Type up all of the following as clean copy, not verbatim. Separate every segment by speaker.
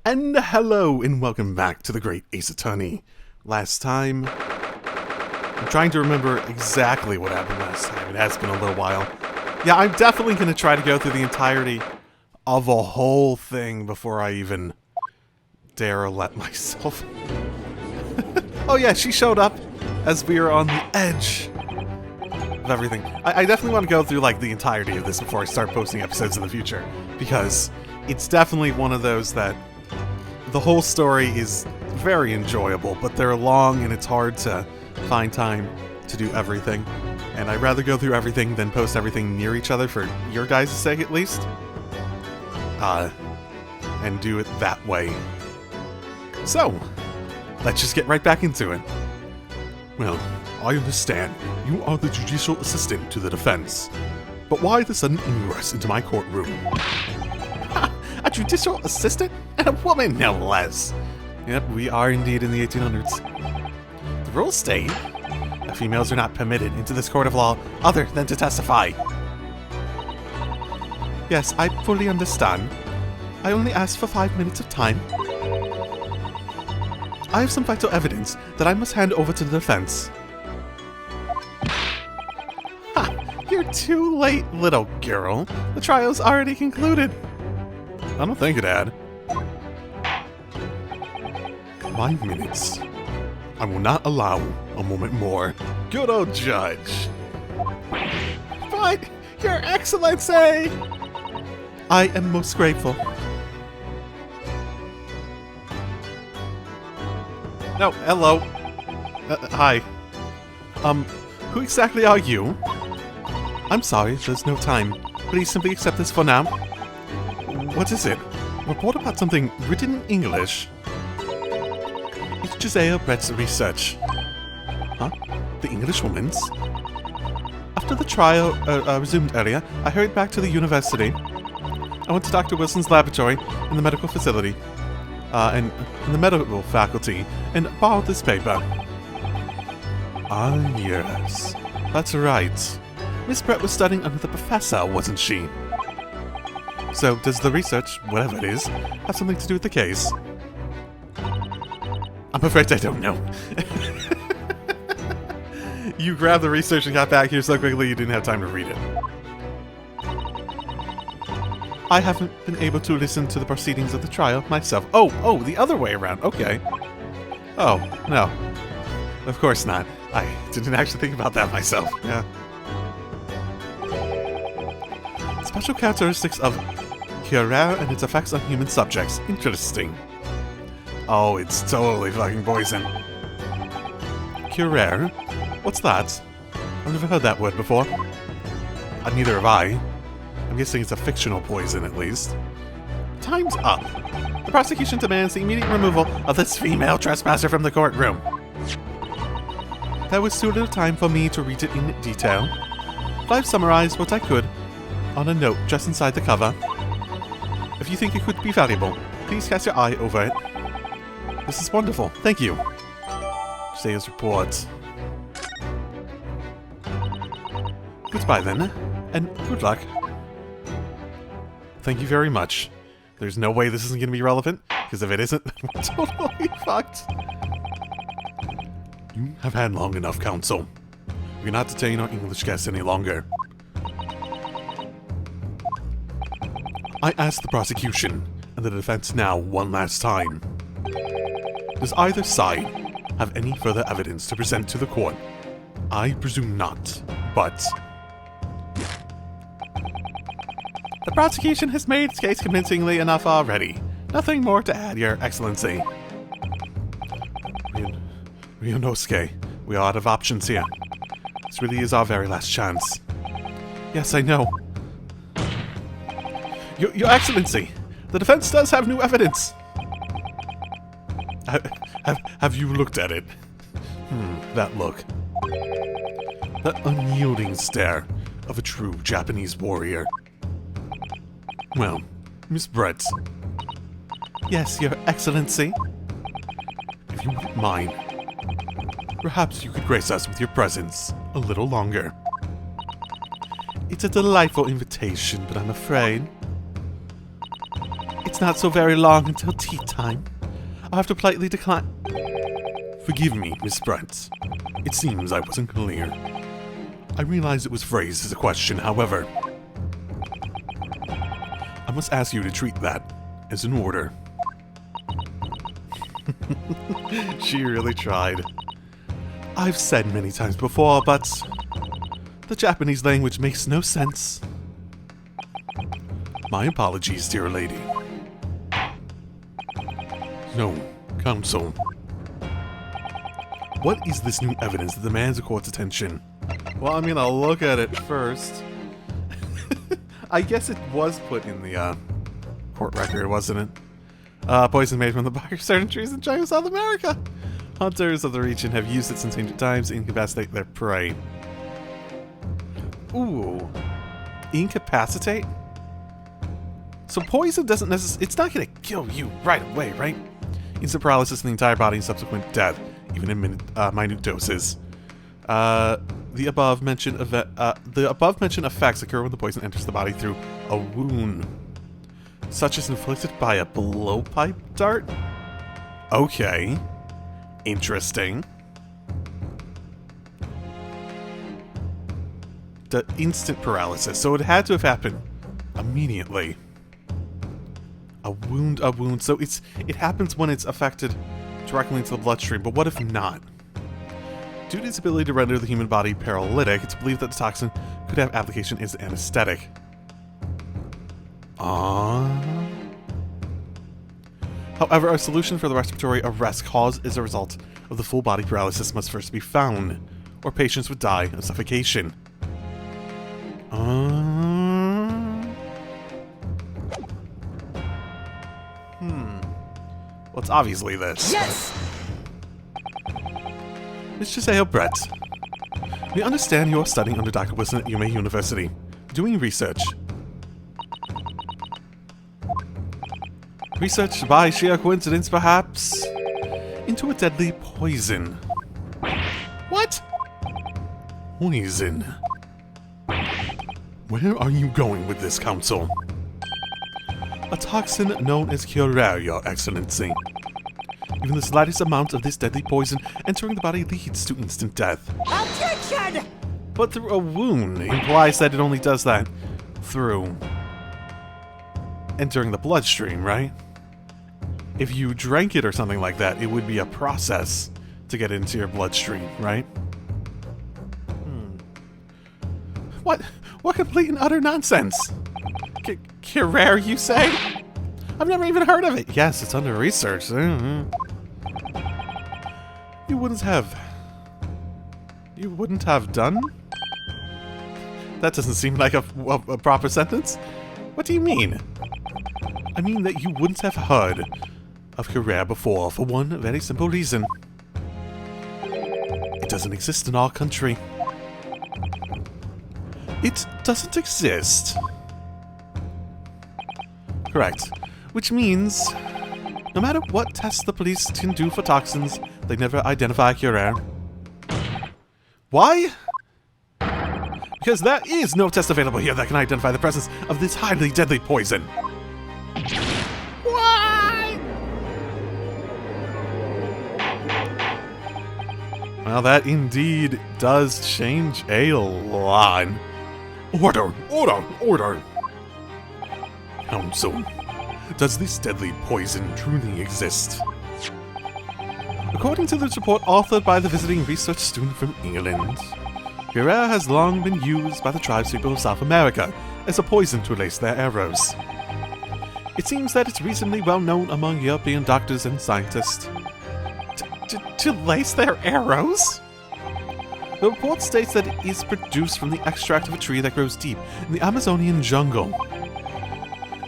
Speaker 1: And hello, and welcome back to the Great Ace Attorney. Last time, I'm trying to remember exactly what happened last time. It has been a little while. Yeah, I'm definitely going to try to go through the entirety of a whole thing before I even dare let myself. Oh yeah, she showed up as we were on the edge of everything. I definitely want to go through like the entirety of this before I start posting episodes in the future, because it's definitely one of those that the whole story is very enjoyable, but they're long and it's hard to find time to do everything. And I'd rather go through everything than post everything near each other for your guys' sake at least. And do it that way. So, let's just get right back into it. Well, I understand you are the judicial assistant to the defense. But why the sudden ingress into my courtroom? A judicial assistant? And a woman, no less. Yep, we are indeed in the 1800s. The rules state that females are not permitted into this court of law other than to testify. Yes, I fully understand. I only asked for 5 minutes of time. I have some vital evidence that I must hand over to the defense. Ha! You're too late, little girl. The trial's already concluded. I don't think it had. 5 minutes. I will not allow a moment more. Good old judge. But, Your Excellency! I am most grateful. No, hello. Hi. Who exactly are you? I'm sorry, there's no time. Please simply accept this for now. What is it? Report about something written in English. It's Giselle Brett's research. Huh? The Englishwoman's? After the trial resumed earlier, I hurried back to the university. I went to Dr. Wilson's laboratory in the medical facility, and in the medical faculty, and borrowed this paper. Ah, yes. That's right. Miss Brett was studying under the professor, wasn't she? So, does the research, whatever it is, have something to do with the case? I'm afraid I don't know. You grabbed the research and got back here so quickly you didn't have time to read it. I haven't been able to listen to the proceedings of the trial myself. Oh, the other way around. Okay. Oh, no. Of course not. I didn't actually think about that myself. Yeah. Special characteristics of curare and its effects on human subjects. Interesting. Oh, it's totally fucking poison. Curare? What's that? I've never heard that word before. Neither have I. I'm guessing it's a fictional poison, at least. Time's up. The prosecution demands the immediate removal of this female trespasser from the courtroom. There was too little time for me to read it in detail, but I've summarized what I could on a note just inside the cover. If you think it could be valuable, please cast your eye over it. This is wonderful. Thank you. Giselle's report. Goodbye then, and good luck. Thank you very much. There's no way this isn't going to be relevant, because if it isn't, we're totally fucked. You have had long enough, counsel. We cannot detain our English guests any longer. I ask the prosecution and the defense now one last time. Does either side have any further evidence to present to the court? I presume not, but... The prosecution has made its case convincingly enough already. Nothing more to add, Your Excellency. Ryunosuke, we are out of options here. This really is our very last chance. Yes, I know. Your Excellency, the defense does have new evidence. Have you looked at it? That look. That unyielding stare of a true Japanese warrior. Well, Miss Brett. Yes, Your Excellency. If you wouldn't mind, Perhaps you could grace us with your presence a little longer. It's a delightful invitation, but I'm afraid it's not so very long until tea time. I'll have to politely decline. Forgive me, Miss Brent. It seems I wasn't clear. I realize it was phrased as a question, however, I must ask you to treat that as an order. She really tried. I've said many times before, but the Japanese language makes no sense. My apologies, dear lady. No, counsel. What is this new evidence that demands the court's attention? Well, I'm gonna look at it first. I guess it was put in the court record, wasn't it? Poison made from the bark of certain trees in China, South America. Hunters of the region have used it since ancient times to incapacitate their prey. Ooh. Incapacitate? So poison doesn't necessarily... It's not gonna kill you right away, right? Instant paralysis in the entire body and subsequent death, even in minute doses. The above mentioned effects occur when the poison enters the body through a wound, such as inflicted by a blowpipe dart. Okay, interesting. The instant paralysis, so it had to have happened immediately. A wound. So it happens when it's affected directly into the bloodstream. But what if not? Due to its ability to render the human body paralytic, it's believed that the toxin could have application as anesthetic. However, a solution for the respiratory arrest caused as a result of the full body paralysis must first be found, or patients would die of suffocation. Well, it's obviously this.
Speaker 2: Yes!
Speaker 1: Let's just say, Brett. We understand you're studying under Dr. Wilson at Yume University, doing research. Research by sheer coincidence, perhaps, into a deadly poison. What? Poison. Where are you going with this, Counsel? A toxin known as curare, Your Excellency. Even the slightest amount of this deadly poison entering the body leads to instant death.
Speaker 2: Objection!
Speaker 1: But through a wound implies that it only does that through entering the bloodstream, right? If you drank it or something like that, it would be a process to get into your bloodstream, right? What complete and utter nonsense! Curare, you say? I've never even heard of it. Yes, it's under research. You wouldn't have done? That doesn't seem like a proper sentence. What do you mean? I mean that you wouldn't have heard of curare before for one very simple reason. It doesn't exist in our country. It doesn't exist. Correct. Which means, no matter what tests the police can do for toxins, they never identify curare. Why? Because there is no test available here that can identify the presence of this highly deadly poison. Why? Well, that indeed does change a lot. Order! Order! Order! Counsel, does this deadly poison truly exist? According to this report authored by the visiting research student from England, curare has long been used by the tribespeople of South America as a poison to lace their arrows. It seems that it's reasonably well known among European doctors and scientists. To lace their arrows? The report states that it is produced from the extract of a tree that grows deep in the Amazonian jungle,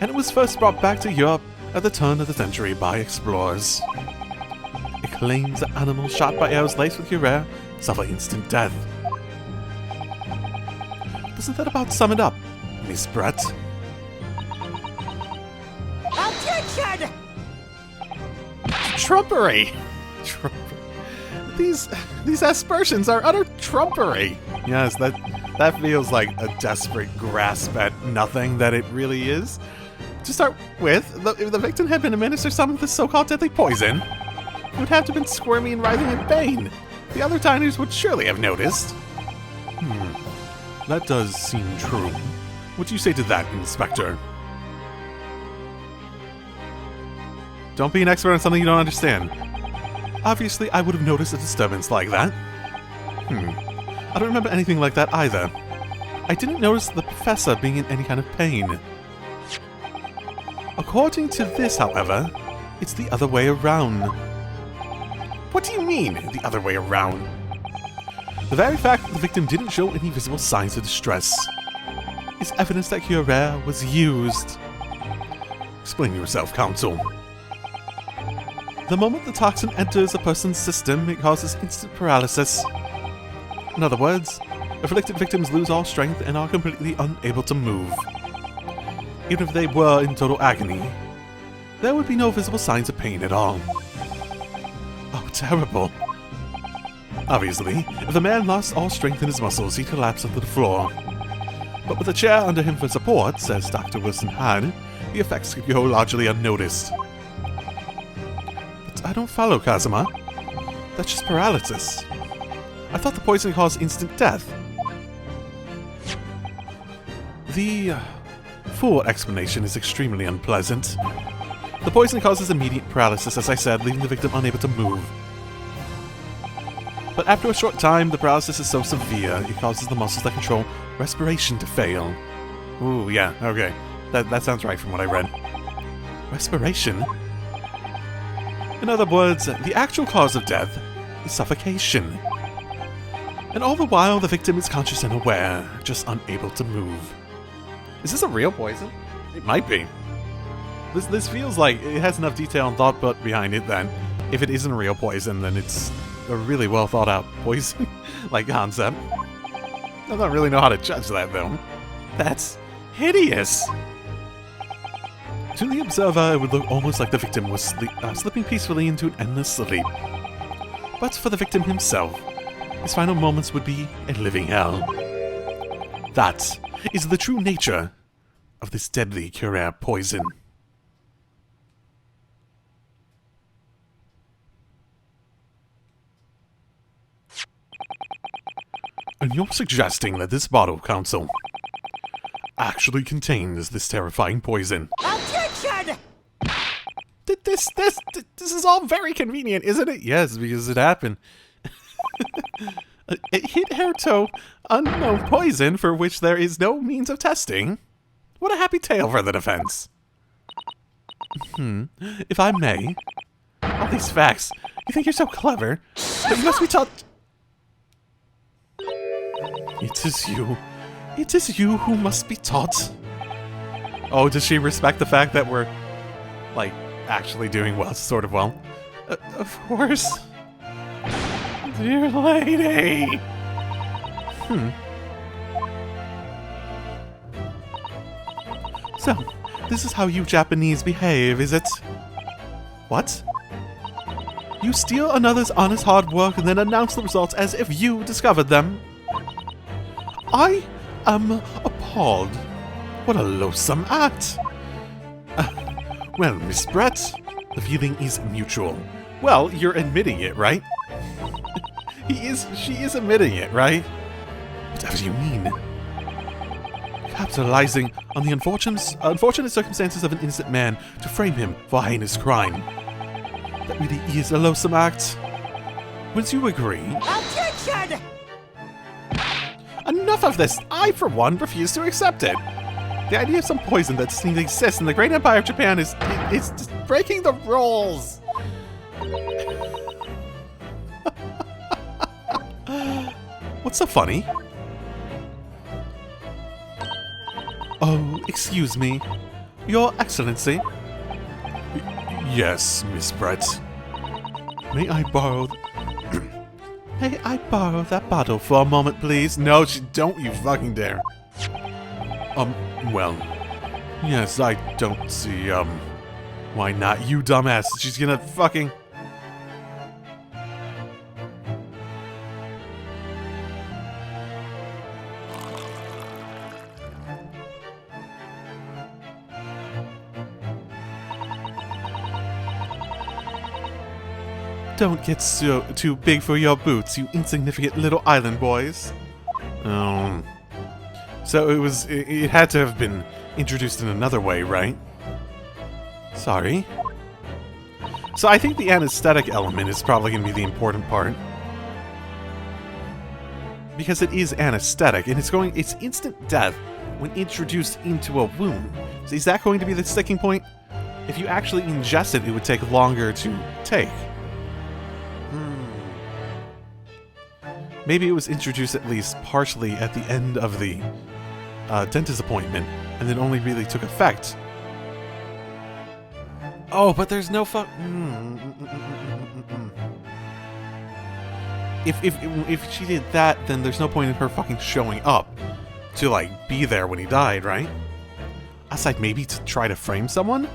Speaker 1: and it was first brought back to Europe at the turn of the century by explorers. It claims that animals shot by arrows laced with curare suffer instant death. Doesn't that about sum it up, Miss Brett?
Speaker 2: Objection!
Speaker 1: Trumpery! These aspersions are utter trumpery. Yes, that feels like a desperate grasp at nothing that it really is. To start with, if the victim had been administered some of this so-called deadly poison, it would have to have been squirming and writhing in pain. The other diners would surely have noticed. That does seem true. What do you say to that, Inspector? Don't be an expert on something you don't understand. Obviously, I would have noticed a disturbance like that. I don't remember anything like that either. I didn't notice the professor being in any kind of pain. According to this, however, it's the other way around. What do you mean, the other way around? The very fact that the victim didn't show any visible signs of distress is evidence that Cure was used. Explain yourself, Counsel. The moment the toxin enters a person's system, it causes instant paralysis. In other words, afflicted victims lose all strength and are completely unable to move. Even if they were in total agony, there would be no visible signs of pain at all. Oh, terrible. Obviously, if the man lost all strength in his muscles, he'd collapse onto the floor. But with a chair under him for support, says Dr. Wilson had, the effects could go largely unnoticed. But I don't follow, Kazuma. That's just paralysis. I thought the poison caused instant death. The full explanation is extremely unpleasant. The poison causes immediate paralysis, as I said, leaving the victim unable to move. But after a short time, the paralysis is so severe, it causes the muscles that control respiration to fail. Ooh, yeah, okay. That sounds right from what I read. Respiration? In other words, the actual cause of death is suffocation. And all the while, the victim is conscious and aware, just unable to move. Is this a real poison? It might be. This feels like it has enough detail and thought put behind it that if it isn't real poison, then it's a really well thought out poison like concept. I don't really know how to judge that though. That's hideous. To the observer, it would look almost like the victim was slipping peacefully into an endless sleep. But for the victim himself, his final moments would be a living hell. That is the true nature of this deadly Cure poison. And you're suggesting that this bottle, Counsel, actually contains this terrifying poison.
Speaker 2: Objection!
Speaker 1: This is all very convenient, isn't it? Yes, because it happened. It hit Haruto, unknown poison for which there is no means of testing. What a happy tale for the defense. If I may, all these facts, you think you're so clever, but you must be taught... It is you who must be taught. Oh, does she respect the fact that we're, like, actually doing well, sort of well? Of course. Dear lady! So, this is how you Japanese behave, is it? What? You steal another's honest hard work and then announce the results as if you discovered them? I am appalled. What a loathsome act. Well, Miss Brett, the feeling is mutual. Well, you're admitting it, right? She is admitting it, right? Whatever do you mean? Capitalizing on the unfortunate circumstances of an innocent man to frame him for a heinous crime. That really is a loathsome act. Wouldn't you agree?
Speaker 2: Objection!
Speaker 1: Enough of this! I, for one, refuse to accept it! The idea of some poison that doesn't even exist in the great empire of Japan is just breaking the rules! What's so funny? Oh, excuse me. Your Excellency. Yes, Miss Brett. May I borrow... May I borrow that bottle for a moment, please? No, don't you fucking dare. Well... Yes, I don't see, why not, you dumbass? She's gonna fucking... Don't get too big for your boots, you insignificant little island boys. Oh. So it had to have been introduced in another way, right? Sorry. So I think the anesthetic element is probably going to be the important part. Because it is anesthetic, and it's instant death when introduced into a wound. So is that going to be the sticking point? If you actually ingest it, it would take longer to take. Maybe it was introduced at least partially at the end of the dentist appointment, and then only really took effect. Oh, but there's no If she did that, then there's no point in her fucking showing up to, like, be there when he died, right? Aside maybe to try to frame someone?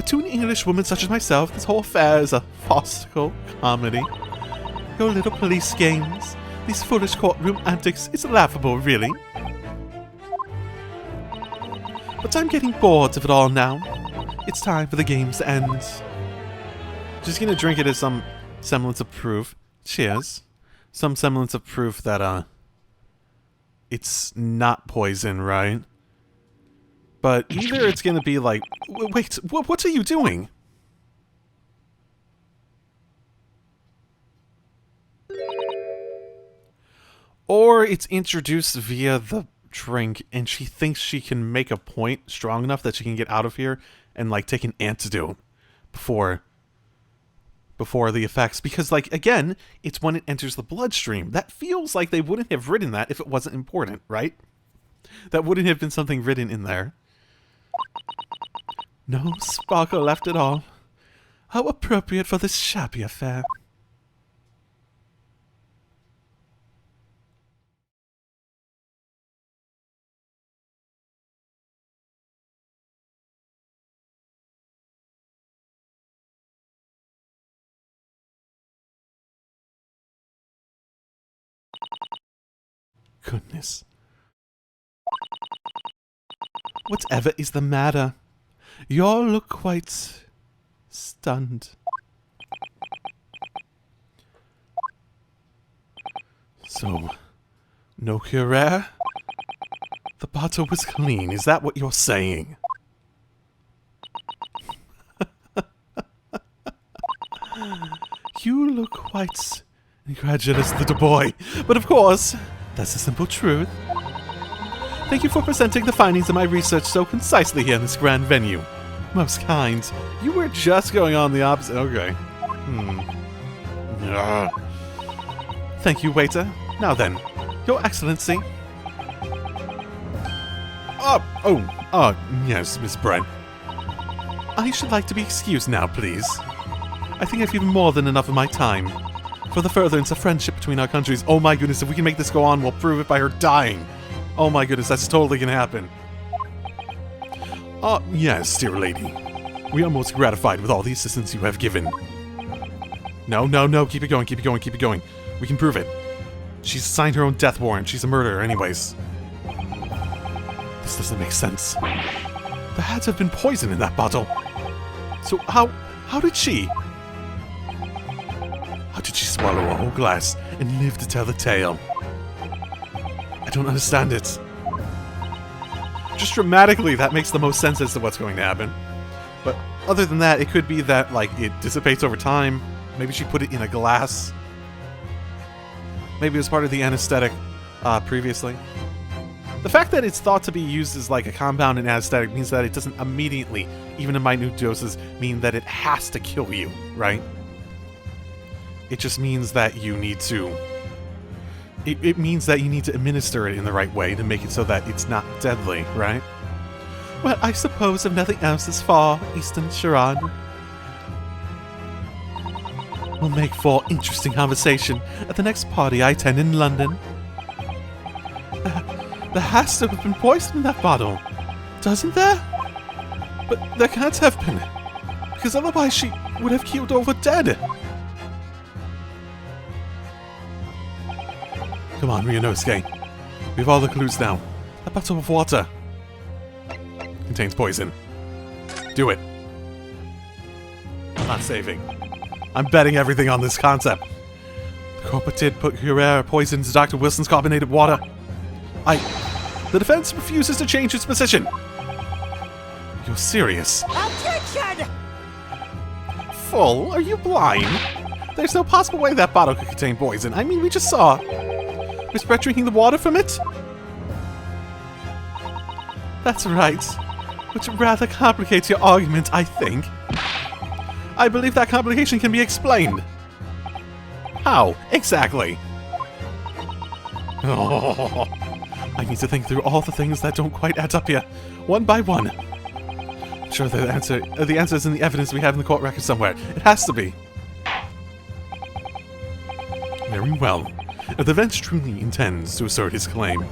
Speaker 1: To an English woman such as myself, this whole affair is a farcical comedy. Your little police games, these foolish courtroom antics, it's laughable, really. But I'm getting bored of it all now. It's time for the games to end. Just gonna drink it as some semblance of proof. Cheers. Some semblance of proof that, it's not poison, right? But either it's gonna be like... Wait, what are you doing? Or it's introduced via the drink, and she thinks she can make a point strong enough that she can get out of here and, like, take an antidote before the effects. Because, like, again, it's when it enters the bloodstream. That feels like they wouldn't have written that if it wasn't important, right? That wouldn't have been something written in there. No sparkle left at all. How appropriate for this shabby affair. Goodness. Whatever is the matter? You all look quite stunned. So, no cure? The bottle was clean, is that what you're saying? You look quite incredulous, little boy. But of course, that's the simple truth. Thank you for presenting the findings of my research so concisely here in this grand venue. Most kind. You were just going on the opposite. Okay. Thank you, waiter. Now then, Your Excellency. Yes, Miss Brent. I should like to be excused now, please. I think I've given more than enough of my time for the furtherance of friendship between our countries. Oh my goodness, if we can make this go on, we'll prove it by her dying. Oh my goodness, that's totally gonna happen. Yes, dear lady. We are most gratified with all the assistance you have given. No, keep it going. We can prove it. She's signed her own death warrant. She's a murderer anyways. This doesn't make sense. There had to have been poison in that bottle. So how did she... How did she swallow a whole glass and live to tell the tale? I don't understand it. Just dramatically, that makes the most sense as to what's going to happen. But other than that, it could be that, like, it dissipates over time. Maybe she put it in a glass. Maybe it was part of the anesthetic previously. The fact that it's thought to be used as, like, a compound in anesthetic means that it doesn't immediately, even in minute doses, mean that it has to kill you, right? It just means that you need to... It means that you need to administer it in the right way to make it so that it's not deadly, right? Well, I suppose if nothing else is far, Eastern Charade will make for interesting conversation at the next party I attend in London. There has to have been poison in that bottle, doesn't there? But there can't have been, because otherwise she would have keeled over dead. Come on, Ryunosuke. We have all the clues now. A bottle of water contains poison. Do it. not saving. I'm betting everything on this concept. The corporate did put Curare poison into Dr. Wilson's carbonated water. The defense refuses to change its position. You're serious?
Speaker 2: Objection!
Speaker 1: Full? Are you blind? There's no possible way that bottle could contain poison. I mean, we just saw Miss Brett drinking the water from it. That's right. Which rather complicates your argument, I think. I believe that complication can be explained. How? Exactly. Oh, I need to think through all the things that don't quite add up here, one by one. Sure, the answer is in the evidence we have in the court record somewhere. It has to be. Very well. If the bench truly intends to assert his claim,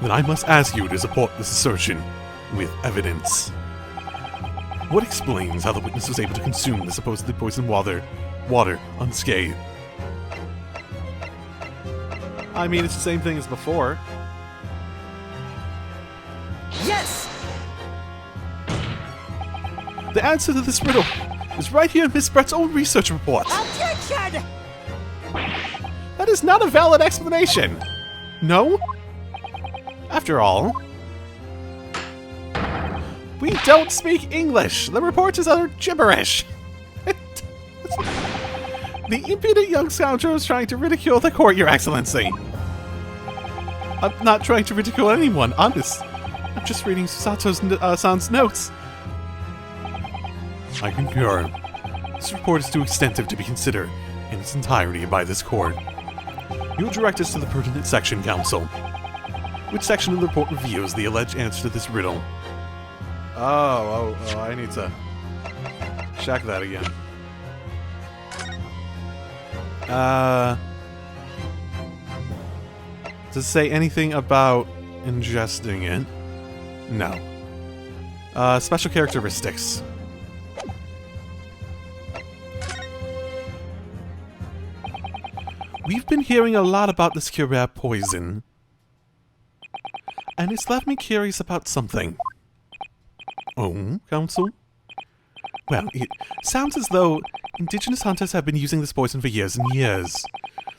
Speaker 1: then I must ask you to support this assertion with evidence. What explains how the witness was able to consume the supposedly poisoned water unscathed? I mean, it's the same thing as before.
Speaker 2: Yes!
Speaker 1: The answer to this riddle is right here in Miss Brett's own research report.
Speaker 2: Objection!
Speaker 1: That is not a valid explanation. No? After all, we don't speak English. The report is utter gibberish. The impudent young scoundrel is trying to ridicule the court, Your Excellency. I'm not trying to ridicule anyone, honest. I'm just reading Susato's-san's notes. I concur. This report is too extensive to be considered in its entirety by this court. You will direct us to the pertinent section, Counsel. Which section of the report reveals the alleged answer to this riddle? Oh, I need to check that again. Does it say anything about ingesting it? No. Special characteristics. We've been hearing a lot about this Curare poison, and it's left me curious about something. Oh, Counsel? Well, it sounds as though indigenous hunters have been using this poison for years and years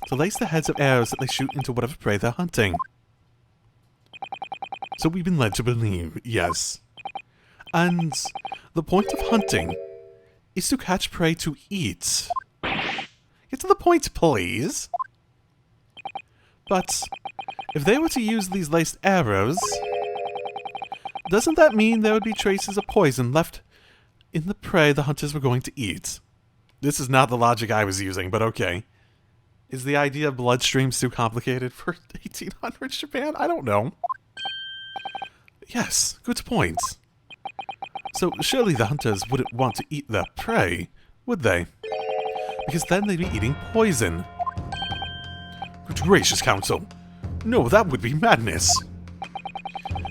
Speaker 1: to lace the heads of arrows that they shoot into whatever prey they're hunting. So we've been led to believe, yes. And the point of hunting is to catch prey to eat. Get to the point, please. But if they were to use these laced arrows, doesn't that mean there would be traces of poison left in the prey the hunters were going to eat? This is not the logic I was using, but okay. Is the idea of bloodstreams too complicated for 1800s Japan? I don't know. Yes, good point. So surely the hunters wouldn't want to eat their prey, would they? Because then they'd be eating poison. Good gracious, Counsel. No, that would be madness.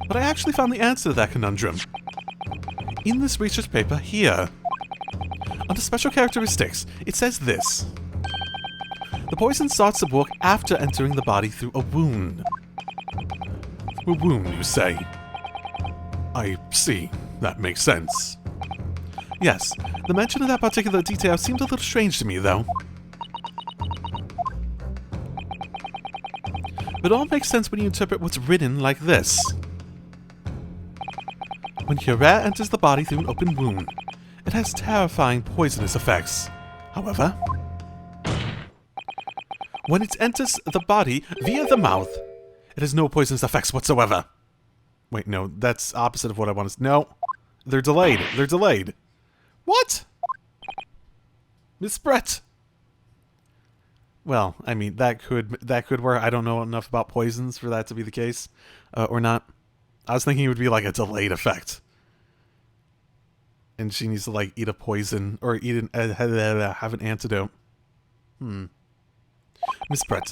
Speaker 1: But I actually found the answer to that conundrum in this research paper here. Under special characteristics, it says this. The poison starts to work after entering the body through a wound. A wound, you say? I see. That makes sense. Yes, the mention of that particular detail seemed a little strange to me, though. It all makes sense when you interpret what's written like this. When Curare enters the body through an open wound, it has terrifying poisonous effects. However, when it enters the body via the mouth, it has no poisonous effects whatsoever. Wait, no, that's opposite of what I want to... No, they're delayed. They're delayed. What? Miss Brett. Well, I mean, that could work. I don't know enough about poisons for that to be the case, or not. I was thinking it would be like a delayed effect. And she needs to, like, eat a poison, or eat have an antidote. Miss Brett,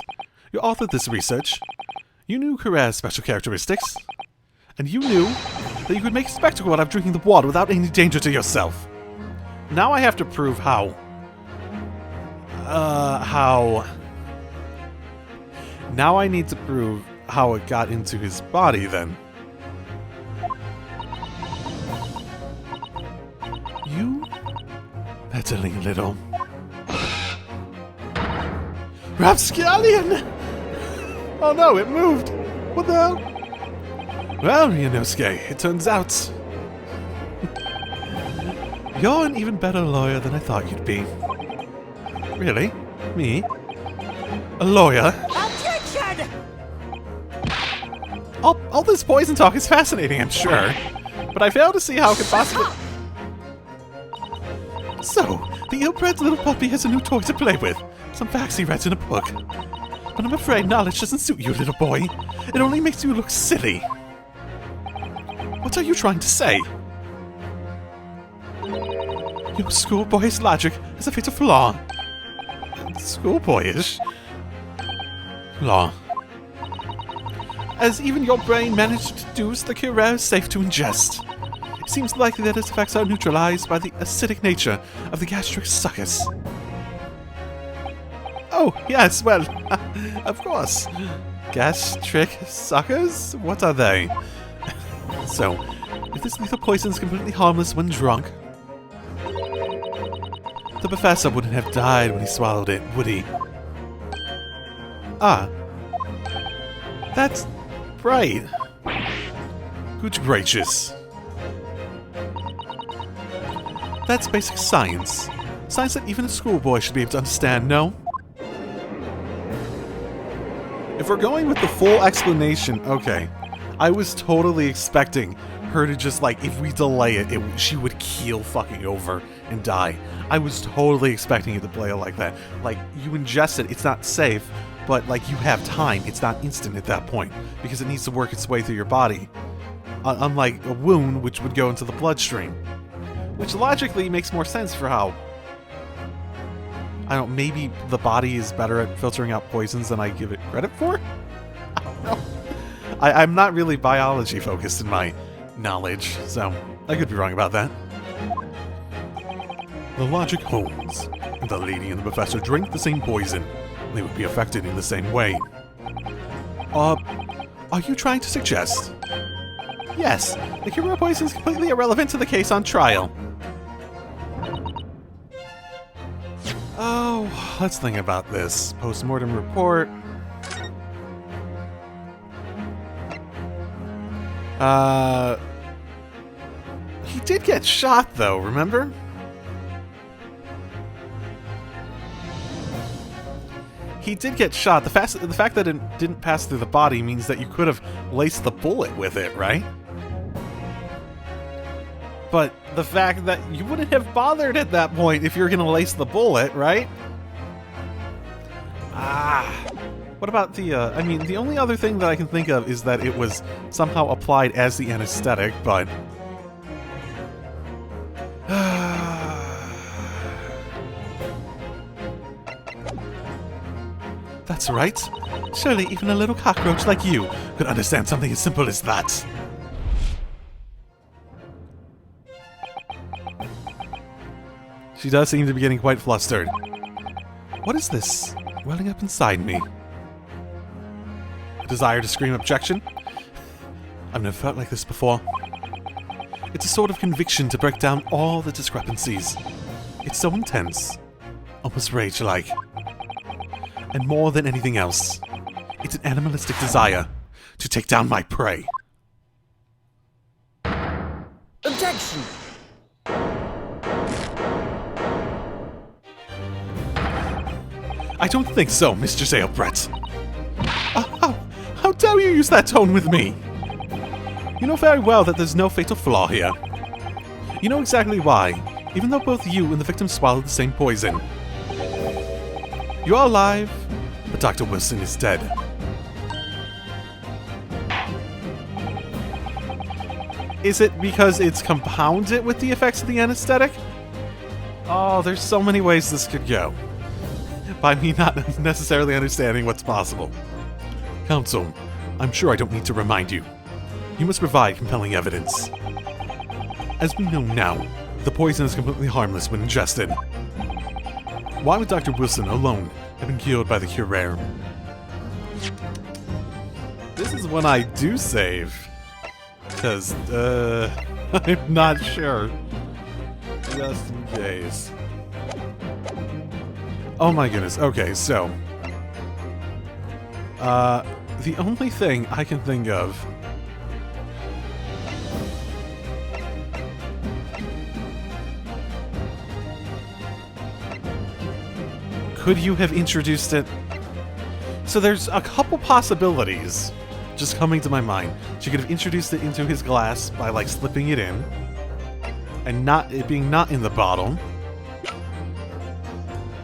Speaker 1: you authored this research. You knew Curare's special characteristics. And you knew that you could make a spectacle out of drinking the water without any danger to yourself. Now I have to prove how. Now I need to prove how it got into his body, then. You Meddling little rapscallion! Oh no, it moved! What the hell? Well, Ryunosuke, it turns out you're an even better lawyer than I thought you'd be. Really? Me? A lawyer?
Speaker 2: Objection!
Speaker 1: All this poison talk is fascinating, I'm sure. But I fail to see how it could possibly... So, the ill-bred little puppy has a new toy to play with. Some facts he read in a book. But I'm afraid knowledge doesn't suit you, little boy. It only makes you look silly. What are you trying to say? Your schoolboyish logic has a fatal flaw. Schoolboyish? Flaw. As even your brain managed to deduce, the Curare is safe to ingest. It seems likely that its effects are neutralized by the acidic nature of the gastric succus. Oh, yes, well, of course. Gastric suckers? What are they? So, if this lethal poison is completely harmless when drunk, the professor wouldn't have died when he swallowed it, would he? Ah. That's right. Good gracious. That's basic science. Science that even a schoolboy should be able to understand, no? If we're going with the full explanation, okay. I was totally expecting her to just, like, if we delay it, she would keel fucking over and die. I was totally expecting it to play like that. Like, you ingest it, it's not safe, but, like, you have time. It's not instant at that point, because it needs to work its way through your body. Unlike a wound, which would go into the bloodstream. Which logically makes more sense for how... I don't know, maybe the body is better at filtering out poisons than I give it credit for? I don't know. I'm not really biology focused in my knowledge, so I could be wrong about that. The logic holds. If the lady and the professor drink the same poison, they would be affected in the same way. Are you trying to suggest? Yes, the Curare poison is completely irrelevant to the case on trial. Oh, let's think about this. Post-mortem report. He did get shot, though, remember? He did get shot. The fact that it didn't pass through the body means that you could have laced the bullet with it, right? But the fact that you wouldn't have bothered at that point if you were going to lace the bullet, right? What about the, I mean, the only other thing that I can think of is that it was somehow applied as the anesthetic, but... That's right. Surely even a little cockroach like you could understand something as simple as that. She does seem to be getting quite flustered. What is this welling up inside me? A desire to scream objection? I've never felt like this before. It's a sort of conviction to break down all the discrepancies. It's so intense, almost rage-like. And more than anything else, it's an animalistic desire to take down my prey.
Speaker 2: Objection!
Speaker 1: I don't think so, Mr. Zailbrett. How dare you use that tone with me? You know very well that there's no fatal flaw here. You know exactly why, even though both you and the victim swallowed the same poison. You are alive, but Dr. Wilson is dead. Is it because it's compounded with the effects of the anesthetic? Oh, there's so many ways this could go. By me not necessarily understanding what's possible. Counsel, I'm sure I don't need to remind you. You must provide compelling evidence. As we know now, the poison is completely harmless when ingested. Why would Dr. Wilson alone have been killed by the Curare? This is when I do save. Because, I'm not sure. Just in case. Oh my goodness. Okay, so... the only thing I can think of... Could you have introduced it? So there's a couple possibilities just coming to my mind. She could have introduced it into his glass by, like, slipping it in. And it being not in the bottle.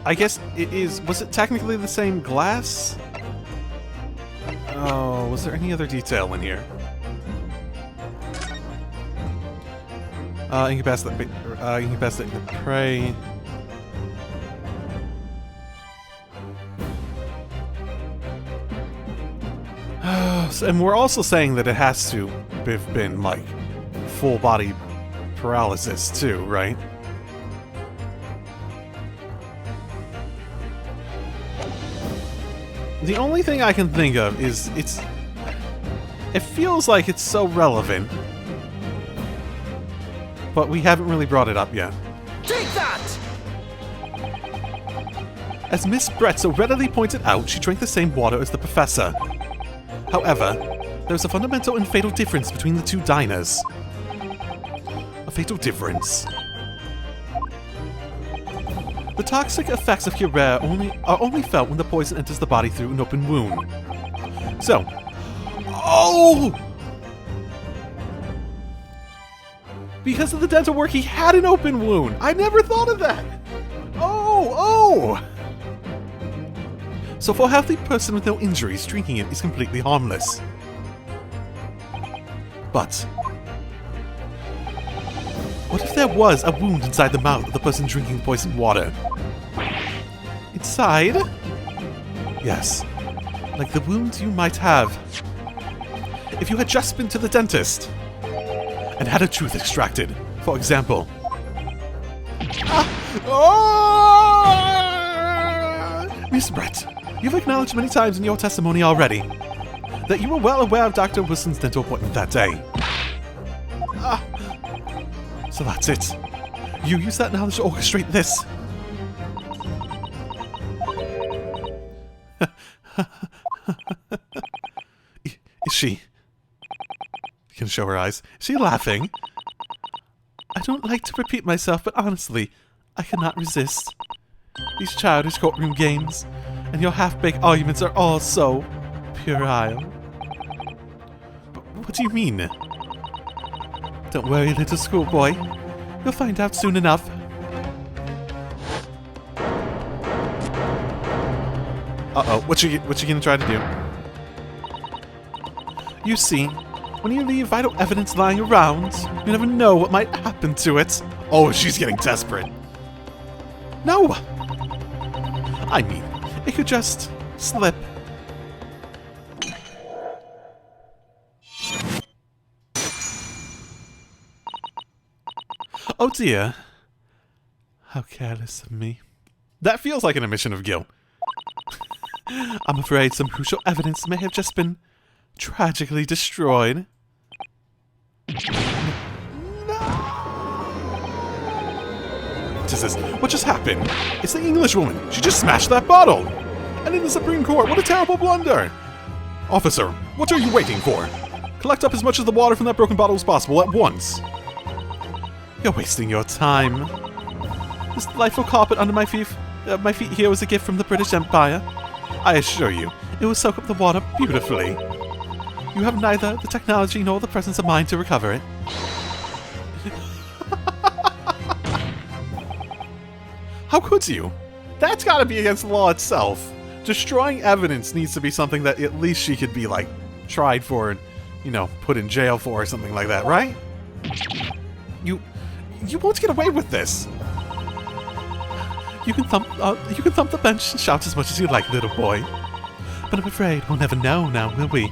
Speaker 1: I guess it is... Was it technically the same glass? Oh, was there any other detail in here? Incapacitated the prey. And we're also saying that it has to have been, like, full body paralysis, too, right? The only thing I can think of is it feels like it's so relevant, but we haven't really brought it up yet.
Speaker 2: Take that!
Speaker 1: As Miss Brett so readily pointed out, she drank the same water as the professor. However, there is a fundamental and fatal difference between the two diners. A fatal difference. The toxic effects of Curare are only felt when the poison enters the body through an open wound. So... Oh! Because of the dental work, he had an open wound! I never thought of that! Oh! So for a healthy person with no injuries, drinking it is completely harmless. But... what if there was a wound inside the mouth of the person drinking the poisoned water? Inside? Yes. Like the wound you might have if you had just been to the dentist and had a tooth extracted, for example. Miss Brett, you've acknowledged many times in your testimony already that you were well aware of Dr. Wilson's dental appointment that day. So that's it. You use that knowledge to orchestrate this. Is she? You can show her eyes. Is she laughing? I don't like to repeat myself, but honestly, I cannot resist. These childish courtroom games and your half-baked arguments are all so puerile. But what do you mean? Don't worry, little schoolboy. You'll find out soon enough. Uh-oh, what you gonna try to do? You see, when you leave vital evidence lying around, you never know what might happen to it. Oh, she's getting desperate. No! I mean, it could just slip. Oh dear. How careless of me. That feels like an admission of guilt. I'm afraid some crucial evidence may have just been tragically destroyed. No! What is this? What just happened? It's the English woman. She just smashed that bottle. And in the Supreme Court, what a terrible blunder. Officer, what are you waiting for? Collect up as much of the water from that broken bottle as possible at once. You're wasting your time. This delightful carpet under my feet here was a gift from the British Empire. I assure you, it will soak up the water beautifully. You have neither the technology nor the presence of mind to recover it. How could you? That's gotta be against the law itself. Destroying evidence needs to be something that at least she could be, like, tried for and, you know, put in jail for or something like that, right? You won't get away with this. You can thump the bench and shout as much as you like, little boy. But I'm afraid we'll never know now, will we?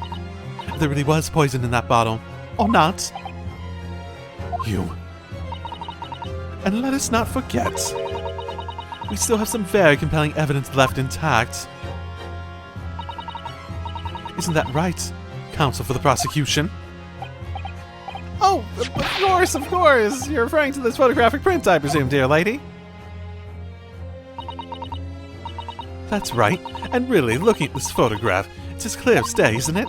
Speaker 1: If there really was poison in that bottle. Or not. You. And let us not forget, we still have some very compelling evidence left intact. Isn't that right, counsel for the prosecution? Oh, of course! You're referring to this photographic print, I presume, dear lady? That's right. And really, looking at this photograph, it's as clear as day, isn't it?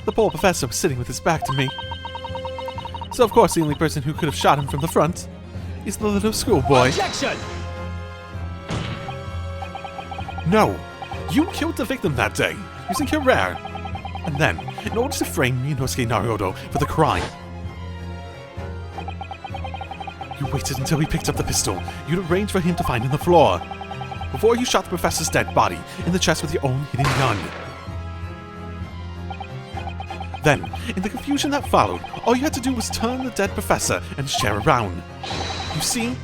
Speaker 1: The poor professor was sitting with his back to me. So of course the only person who could have shot him from the front is the little schoolboy.
Speaker 2: Objection!
Speaker 1: No! You killed the victim that day, using your rare. And then, in order to frame Ryunosuke Naruhodo for the crime, you waited until he picked up the pistol you'd arranged for him to find on the floor, before you shot the professor's dead body in the chest with your own hidden gun. Then, in the confusion that followed, all you had to do was turn the dead professor and share around. You see,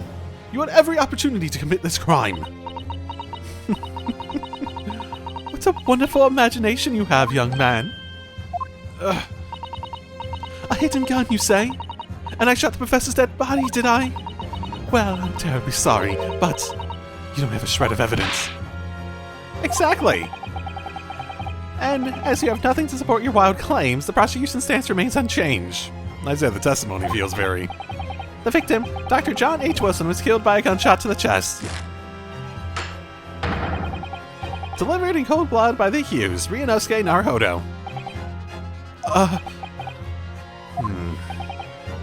Speaker 1: you had every opportunity to commit this crime. What a wonderful imagination you have, young man. A hidden gun, you say? And I shot the professor's dead body, did I? Well, I'm terribly sorry, but you don't have a shred of evidence. Exactly! And as you have nothing to support your wild claims, the prosecution's stance remains unchanged. I said the testimony feels very... The victim, Dr. John H. Wilson, was killed by a gunshot to the chest. Delivered in cold blood by the accused, Ryunosuke Naruhodo.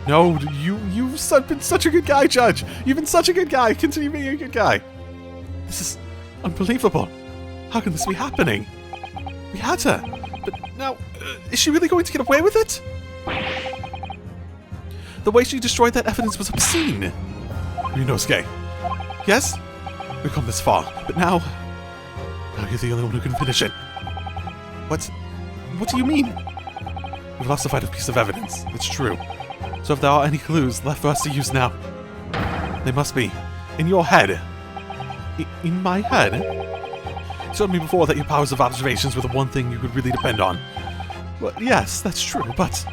Speaker 1: No, you've been such a good guy, Judge! You've been such a good guy! Continue being a good guy! This is unbelievable! How can this be happening? We had her, but now, is she really going to get away with it? The way she destroyed that evidence was obscene! Ryunosuke. Yes? We've come this far, but now you're the only one who can finish it. What do you mean? We've lost a vital piece of evidence, it's true. So if there are any clues left for us to use now, they must be in your head. In my head? You told me before that your powers of observations were the one thing you could really depend on. Well, yes, that's true, but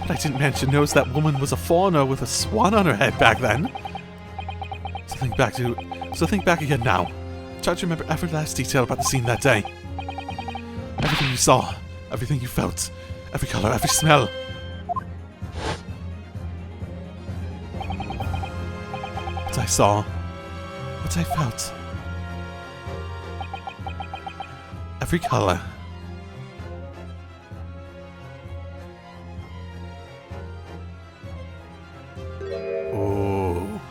Speaker 1: I didn't mention notice that woman was a foreigner with a swan on her head back then. So think back again now. Try to remember every last detail about the scene that day. Everything you saw, everything you felt, every color, every smell. What I saw, what I felt. Every color. Oh.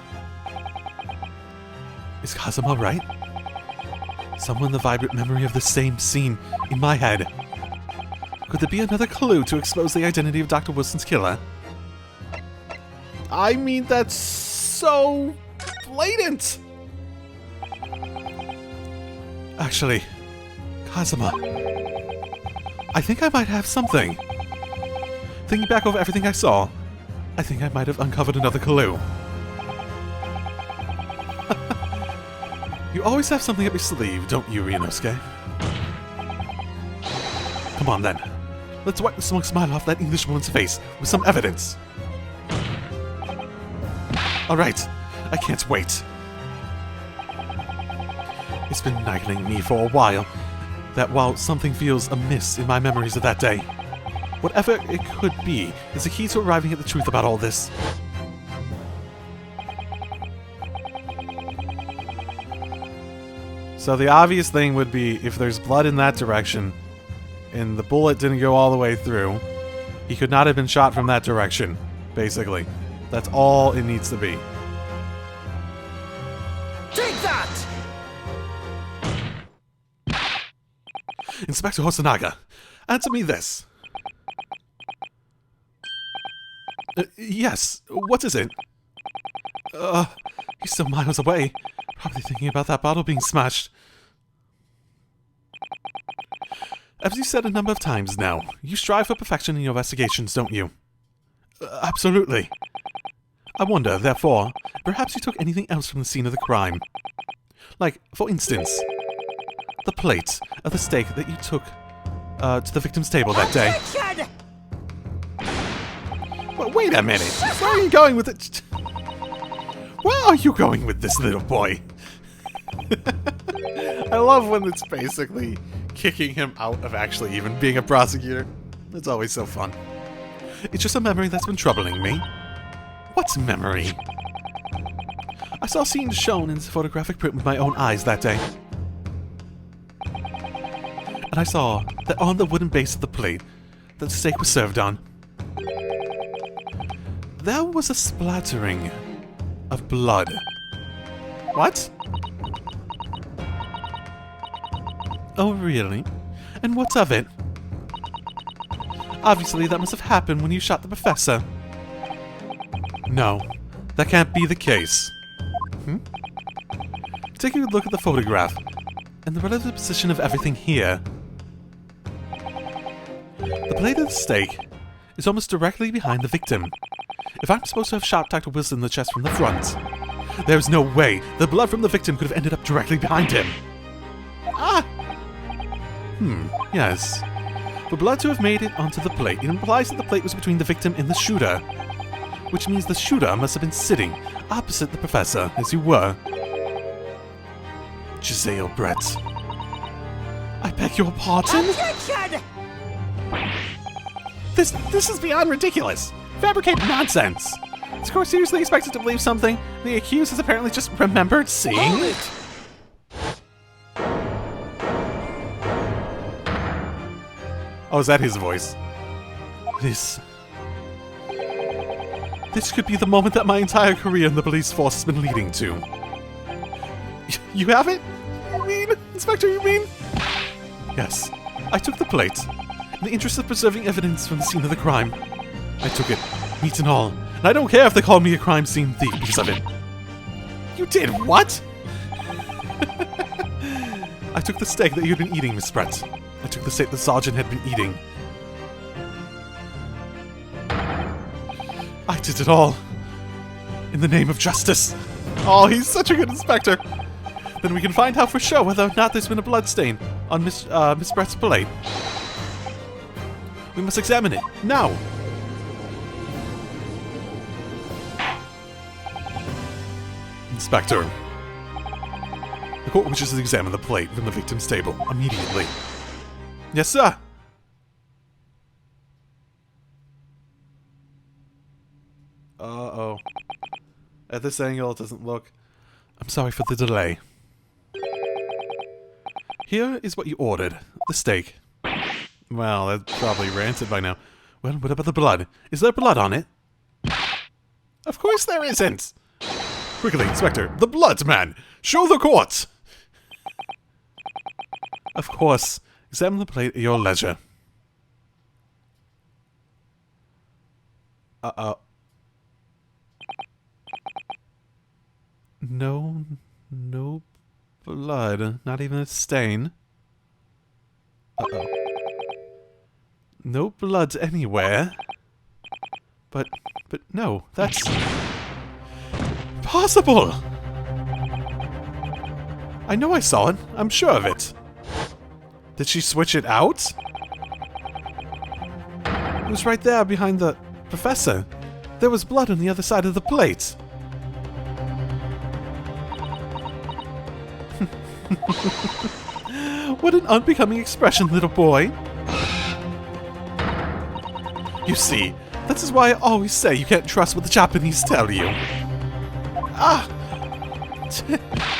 Speaker 1: Is Kazuma right? Someone the vibrant memory of the same scene in my head. Could there be another clue to expose the identity of Dr. Wilson's killer? I mean, that's so blatant! Actually, Kazuma, I think I might have something. Thinking back over everything I saw, I think I might have uncovered another clue. You always have something up your sleeve, don't you, Ryunosuke? Come on then. Let's wipe the smug smile off that Englishwoman's face with some evidence. Alright, I can't wait. It's been nagging me for a while that while something feels amiss in my memories of that day, whatever it could be is the key to arriving at the truth about all this. So the obvious thing would be if there's blood in that direction and the bullet didn't go all the way through, he could not have been shot from that direction, basically. That's all it needs to be.
Speaker 2: Take that!
Speaker 1: Inspector Hosonaga, answer me this. Yes, what is it? He's still miles away, probably thinking about that bottle being smashed. As you said a number of times now, you strive for perfection in your investigations, don't you? Absolutely. I wonder, therefore, perhaps you took anything else from the scene of the crime. Like, for instance, the plate of the steak that you took to the victim's table that day.
Speaker 2: Objection!
Speaker 1: Well, wait a minute. Where are you going with it? Where are you going with this, little boy? I love when it's basically kicking him out of actually even being a prosecutor. It's always so fun. It's just a memory that's been troubling me. What memory? I saw scenes shown in the photographic print with my own eyes that day. and I saw that on the wooden base of the plate that the steak was served on, there was a splattering of blood. What? Oh, really? And what's of it? Obviously, that must have happened when you shot the professor. No, that can't be the case. Take a good look at the photograph and the relative position of everything here. The plate of the steak is almost directly behind the victim. If I'm supposed to have shot Dr. Wilson in the chest from the front, there's no way the blood from the victim could have ended up directly behind him. Ah! Yes. For blood to have made it onto the plate, it implies that the plate was between the victim and the shooter, which means the shooter must have been sitting opposite the professor, as you were. Giselle Brett. I beg your pardon?
Speaker 2: Objection!
Speaker 1: This is beyond ridiculous. Fabricated nonsense. Is the court seriously expected to believe something the accused has apparently just remembered seeing?
Speaker 2: Hold it!
Speaker 1: Oh, is that his voice? This could be the moment that my entire career in the police force has been leading to. You have it? You mean? Inspector, you mean? Yes. I took the plate. In the interest of preserving evidence from the scene of the crime. I took it, meat and all. And I don't care if they call me a crime scene thief because of it. You did what? I took the steak that you'd been eating, Miss Brett. I took the steak the sergeant had been eating. I did it all. In the name of justice. Oh, he's such a good inspector. Then we can find out for sure whether or not there's been a blood stain on Miss Brett's plate. We must examine it, now! Inspector. The court wishes to examine the plate from the victim's table immediately. Yes, sir! Uh-oh. At this angle, it doesn't look... I'm sorry for the delay. Here is what you ordered. The steak. Well, that's probably rancid by now. Well, what about the blood? Is there blood on it? Of course there isn't! Quickly, Inspector, the blood, man! Show the court! Of course. Examine the plate at your leisure. Uh-oh. No blood. Not even a stain. Uh-oh. No blood anywhere. But no, that's... possible! I know I saw it. I'm sure of it. Did she switch it out? It was right there behind the professor. There was blood on the other side of the plate. What an unbecoming expression, little boy. You see, this is why I always say you can't trust what the Japanese tell you. Ah!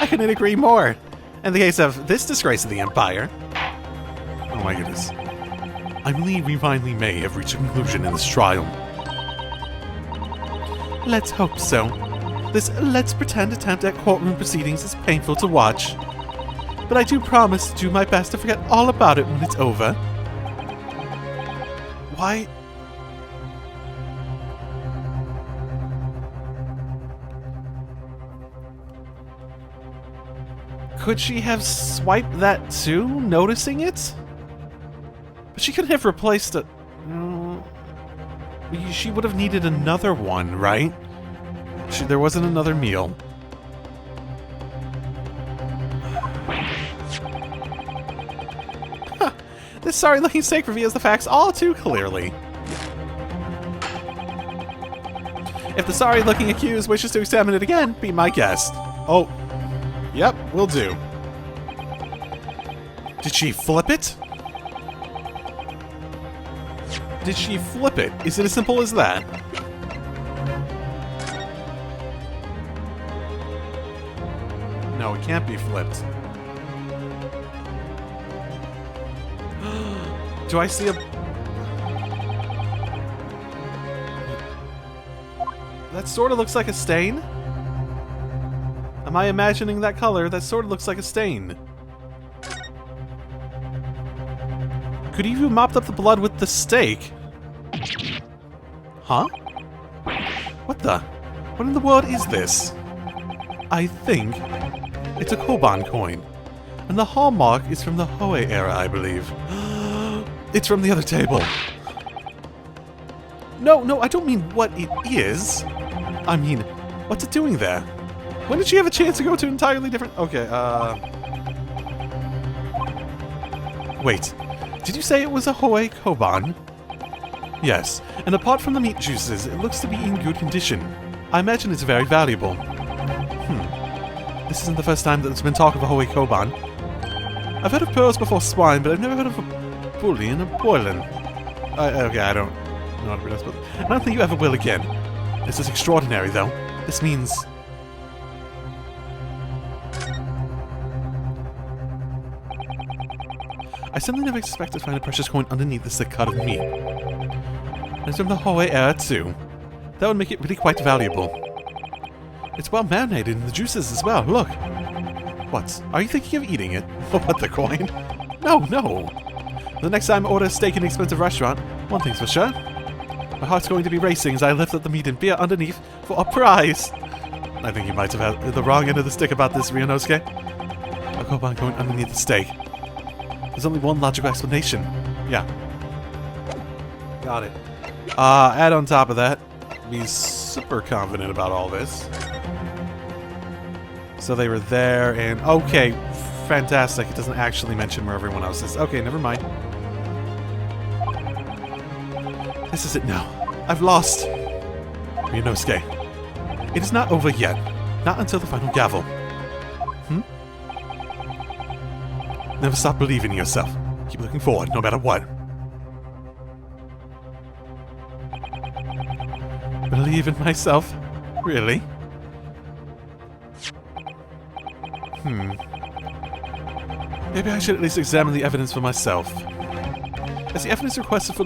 Speaker 1: I couldn't agree more. In the case of this disgrace of the Empire. Oh my goodness. I believe we finally may have reached a conclusion in this trial. Let's hope so. This let's pretend attempt at courtroom proceedings is painful to watch. But I do promise to do my best to forget all about it when it's over. Why... could she have swiped that too, noticing it? But she couldn't have replaced it. She would have needed another one, right? There wasn't another meal. Huh. This sorry-looking steak reveals the facts all too clearly. If the sorry-looking accused wishes to examine it again, be my guest. Oh. Yep, will do. Did she flip it? Did she flip it? Is it as simple as that? No, it can't be flipped. do I see a... That sort of looks like a stain? Am I imagining that color? That sort of looks like a stain. Could you have mopped up the blood with the stake? Huh? What the? What in the world is this? I think it's a Koban coin. And the hallmark is from the Hoei era, I believe. It's from the other table. No, I don't mean what it is. I mean, what's it doing there? When did she have a chance to go to entirely different... Okay, Wait. Did you say it was a Hoei Koban? Yes, and apart from the meat juices, it looks to be in good condition. I imagine it's very valuable. This isn't the first time that there's been talk of a Hoei Koban. I've heard of pearls before swine, but I've never heard of a bully and a boiling. Okay, I don't know how to pronounce it. I don't think you ever will again. This is extraordinary, though. This means... I certainly never expected to find a precious coin underneath this thick cut of meat. And it's from the Hoei era, too. That would make it really quite valuable. It's well marinated in the juices as well, look! What? Are you thinking of eating it? What, the coin? No! The next time I order a steak in an expensive restaurant, one thing's for sure. My heart's going to be racing as I lift up the meat and beer underneath for a prize! I think you might have had the wrong end of the stick about this, Ryunosuke. A Koban going underneath the steak. There's only one logical explanation. Yeah. Got it. Add on top of that, be super confident about all this. So they were there, and okay, fantastic. It doesn't actually mention where everyone else is. Okay, never mind. This is it now. I've lost. Ryunosuke. It is not over yet. Not until the final gavel. Never stop believing in yourself. Keep looking forward, no matter what. Believe in myself? Really? Maybe I should at least examine the evidence for myself. As the evidence requested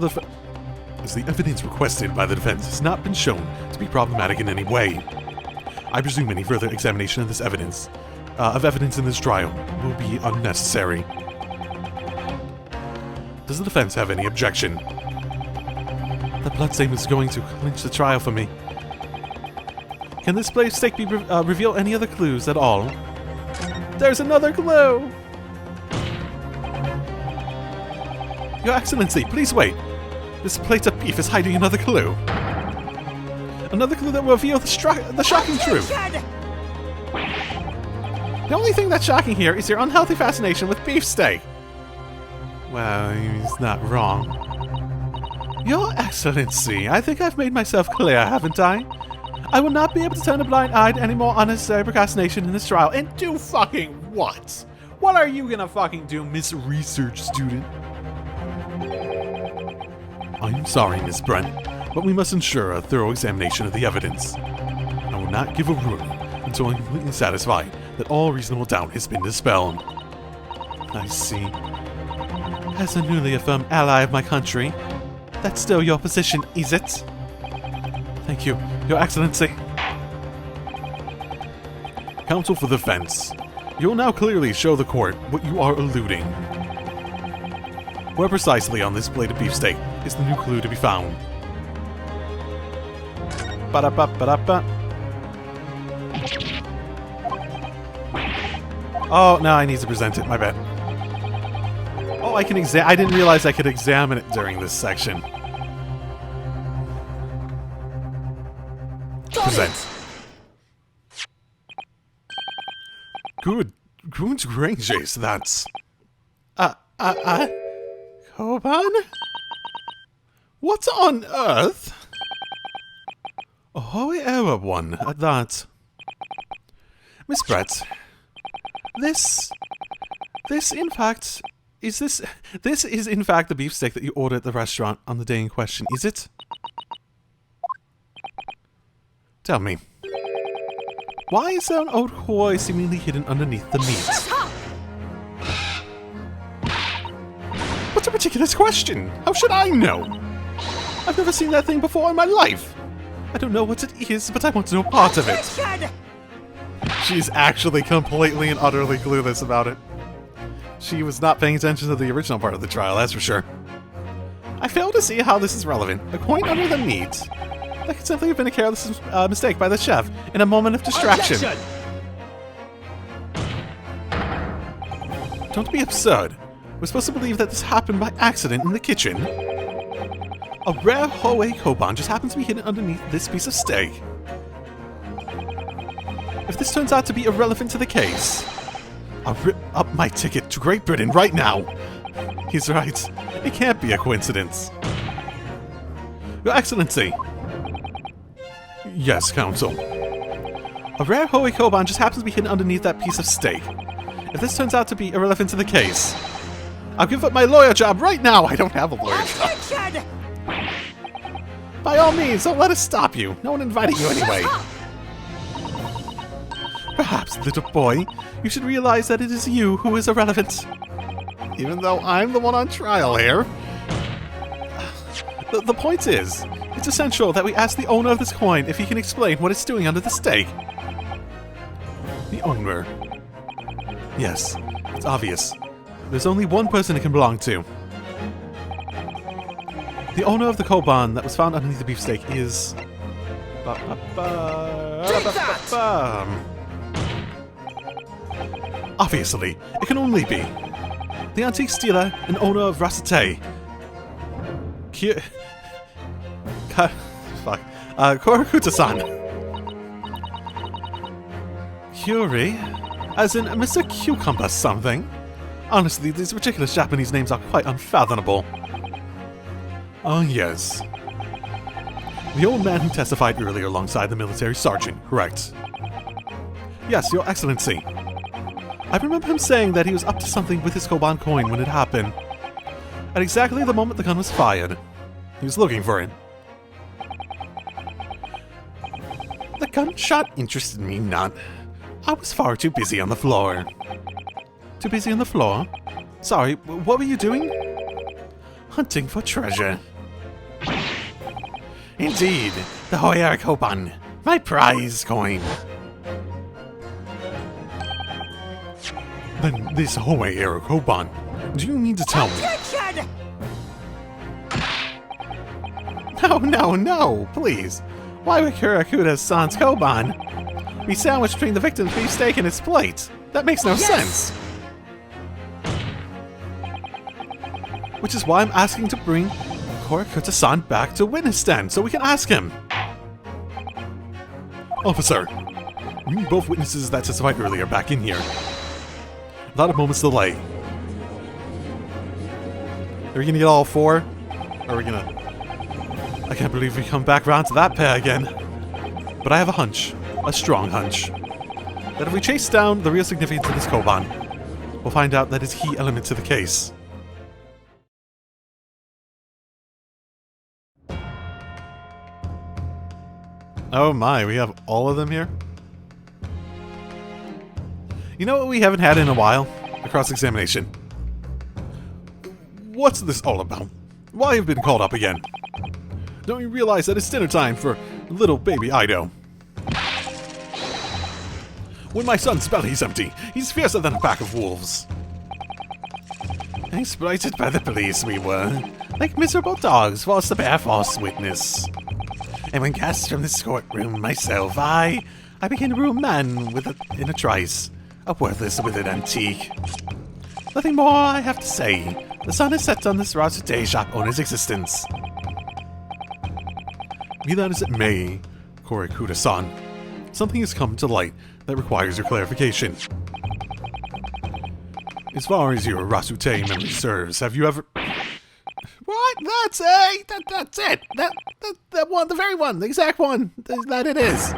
Speaker 1: by the defense has not been shown to be problematic in any way, I presume any further examination of this evidence, in this trial, will be unnecessary. Does the defense have any objection? The bloodstain is going to clinch the trial for me. Can this stake be reveal any other clues at all? There's another clue! Your Excellency, please wait. This plate of beef is hiding another clue. Another clue that will reveal the shocking truth. The only thing that's shocking here is your unhealthy fascination with beefsteak. Well, he's not wrong. Your Excellency, I think I've made myself clear, haven't I? I will not be able to turn a blind eye to any more unnecessary procrastination in this trial. And do fucking what? What are you gonna fucking do, Miss Research Student? I'm sorry, Miss Brent, but we must ensure a thorough examination of the evidence. I will not give a ruling until I'm completely satisfied that all reasonable doubt has been dispelled. I see. As a newly affirmed ally of my country, that's still your position, is it? Thank you, Your Excellency. Counsel for the defense. You will now clearly show the court what you are alluding. Where precisely on this plate of beefsteak is the new clue to be found? Ba-da-ba-ba-da-ba. Oh, now I need to present it, my bad. Oh, I didn't realize I could examine it during this section. Present. Good gracious, that's... Koban? What on earth? A Hoei era one, at that. Miss Brett, this is in fact the beefsteak that you ordered at the restaurant on the day in question, is it? Tell me, why is there an old Hoei seemingly hidden underneath the meat? What a ridiculous question! How should I know? I've never seen that thing before in my life! I don't know what it is, but I want to know part of it!
Speaker 2: Objection!
Speaker 1: She's actually completely and utterly clueless about it. She was not paying attention to the original part of the trial, that's for sure. I fail to see how this is relevant. A coin under the meat. That could simply have been a careless mistake by the chef in a moment of distraction.
Speaker 2: Objection!
Speaker 1: Don't be absurd. We're supposed to believe that this happened by accident in the kitchen. A rare Hoei Koban just happens to be hidden underneath this piece of steak. If this turns out to be irrelevant to the case, I'll rip up my ticket to Great Britain right now. He's right. It can't be a coincidence. Your Excellency. Yes, Counsel. A rare Hoei Koban just happens to be hidden underneath that piece of steak. If this turns out to be irrelevant to the case, I'll give up my lawyer job right now! I don't have a lawyer job.
Speaker 2: Objection!
Speaker 1: By all means, don't let us stop you. No one invited you anyway. Perhaps, little boy, you should realize that it is you who is irrelevant. Even though I'm the one on trial here. The point is, it's essential that we ask the owner of this coin if he can explain what it's doing under the steak. The owner. Yes, it's obvious. There's only one person it can belong to. The owner of the Koban that was found underneath the beefsteak is... Obviously, it can only be the antique stealer and owner of Rasate. Korakuta-san. Curie? As in Mr. Cucumber something? Honestly, these ridiculous Japanese names are quite unfathomable. Oh yes. The old man who testified earlier alongside the military sergeant, correct? Yes, Your Excellency. I remember him saying that he was up to something with his Koban coin when it happened. At exactly the moment the gun was fired. He was looking for it. The gunshot interested me not. I was far too busy on the floor. Too busy on the floor? Sorry, what were you doing? Hunting for treasure. Indeed, the Hoei Koban, my prize coin. Then this Hoei Koban, do you mean to tell me?
Speaker 2: Objection!
Speaker 1: No, please. Why would Kurakuta's-san's Koban be sandwiched between the victim's beefsteak and his plate? That makes no sense. Which is why I'm asking to bring Korakuta-san back to witness stand so we can ask him. Officer, we need both witnesses that testified earlier back in here. Without a moment's delay. Are we gonna get all four? Or are we gonna... I can't believe we come back round to that pair again. But I have a hunch, a strong hunch, that if we chase down the real significance of this Koban, we'll find out that it's a key element to the case. Oh my, we have all of them here? You know what we haven't had in a while? A cross-examination. What's this all about? Why have you been called up again? Don't you realize that it's dinner time for little baby Ido? When my son's belly's empty, he's fiercer than a pack of wolves. Exploited by the police we were, like miserable dogs forced to bear false witness. And when cast from this courtroom myself, I became a real man in a trice, a worthless withered antique. Nothing more I have to say. The sun is set on this Rasute shop owner's existence. Be that as it may, Korakuta-san, something has come to light that requires your clarification. As far as your Rasute memory serves, have you ever... What? That's it! That's it! That one, the very one, the exact one that it is.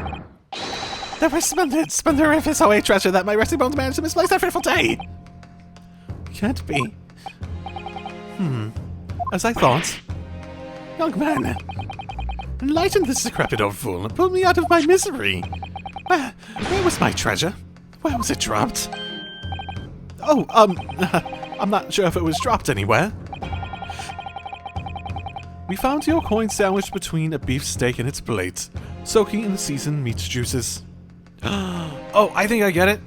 Speaker 1: That splendiferous Hoei treasure that my resting bones managed to misplace that fearful day! Can't be. As I thought. Young man, enlighten this decrepit old fool and pull me out of my misery. Where was my treasure? Where was it dropped? Oh, I'm not sure if it was dropped anywhere. We found your coin sandwiched between a beef steak and its plate, soaking in the seasoned meat juices. Oh, I think I get it.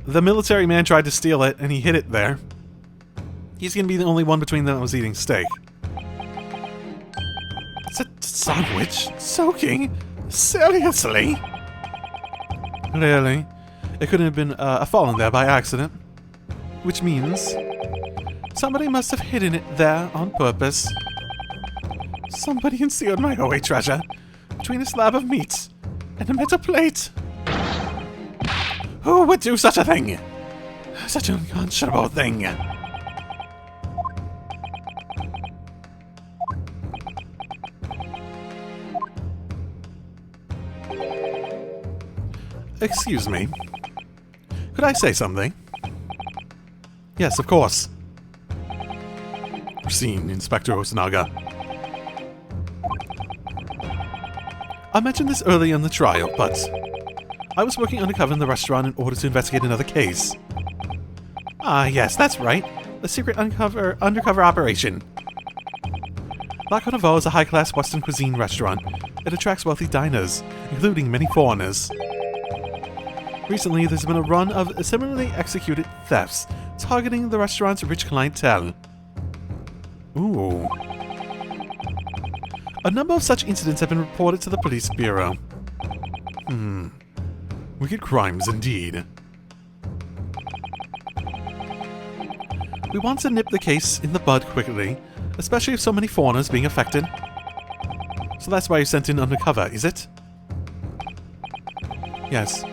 Speaker 1: The military man tried to steal it, and he hid it there. He's gonna be the only one between them that was eating steak. It's a sandwich? Soaking? Seriously? Really? It couldn't have been fallen there by accident. Which means somebody must have hidden it there on purpose. Somebody concealed my away treasure between a slab of meat and a metal plate. Who would do such a thing? Such an unconscionable thing. Excuse me. Could I say something? Yes, of course. Proceed, Inspector Osanaga. I mentioned this early in the trial, but I was working undercover in the restaurant in order to investigate another case. Ah, yes, that's right. A secret undercover operation. La Carnival is a high-class Western cuisine restaurant. It attracts wealthy diners, including many foreigners. Recently, there's been a run of similarly executed thefts, targeting the restaurant's rich clientele. Ooh. A number of such incidents have been reported to the police bureau. Wicked crimes indeed. We want to nip the case in the bud quickly, especially with so many foreigners being affected. So that's why you sent in undercover, is it? Yes.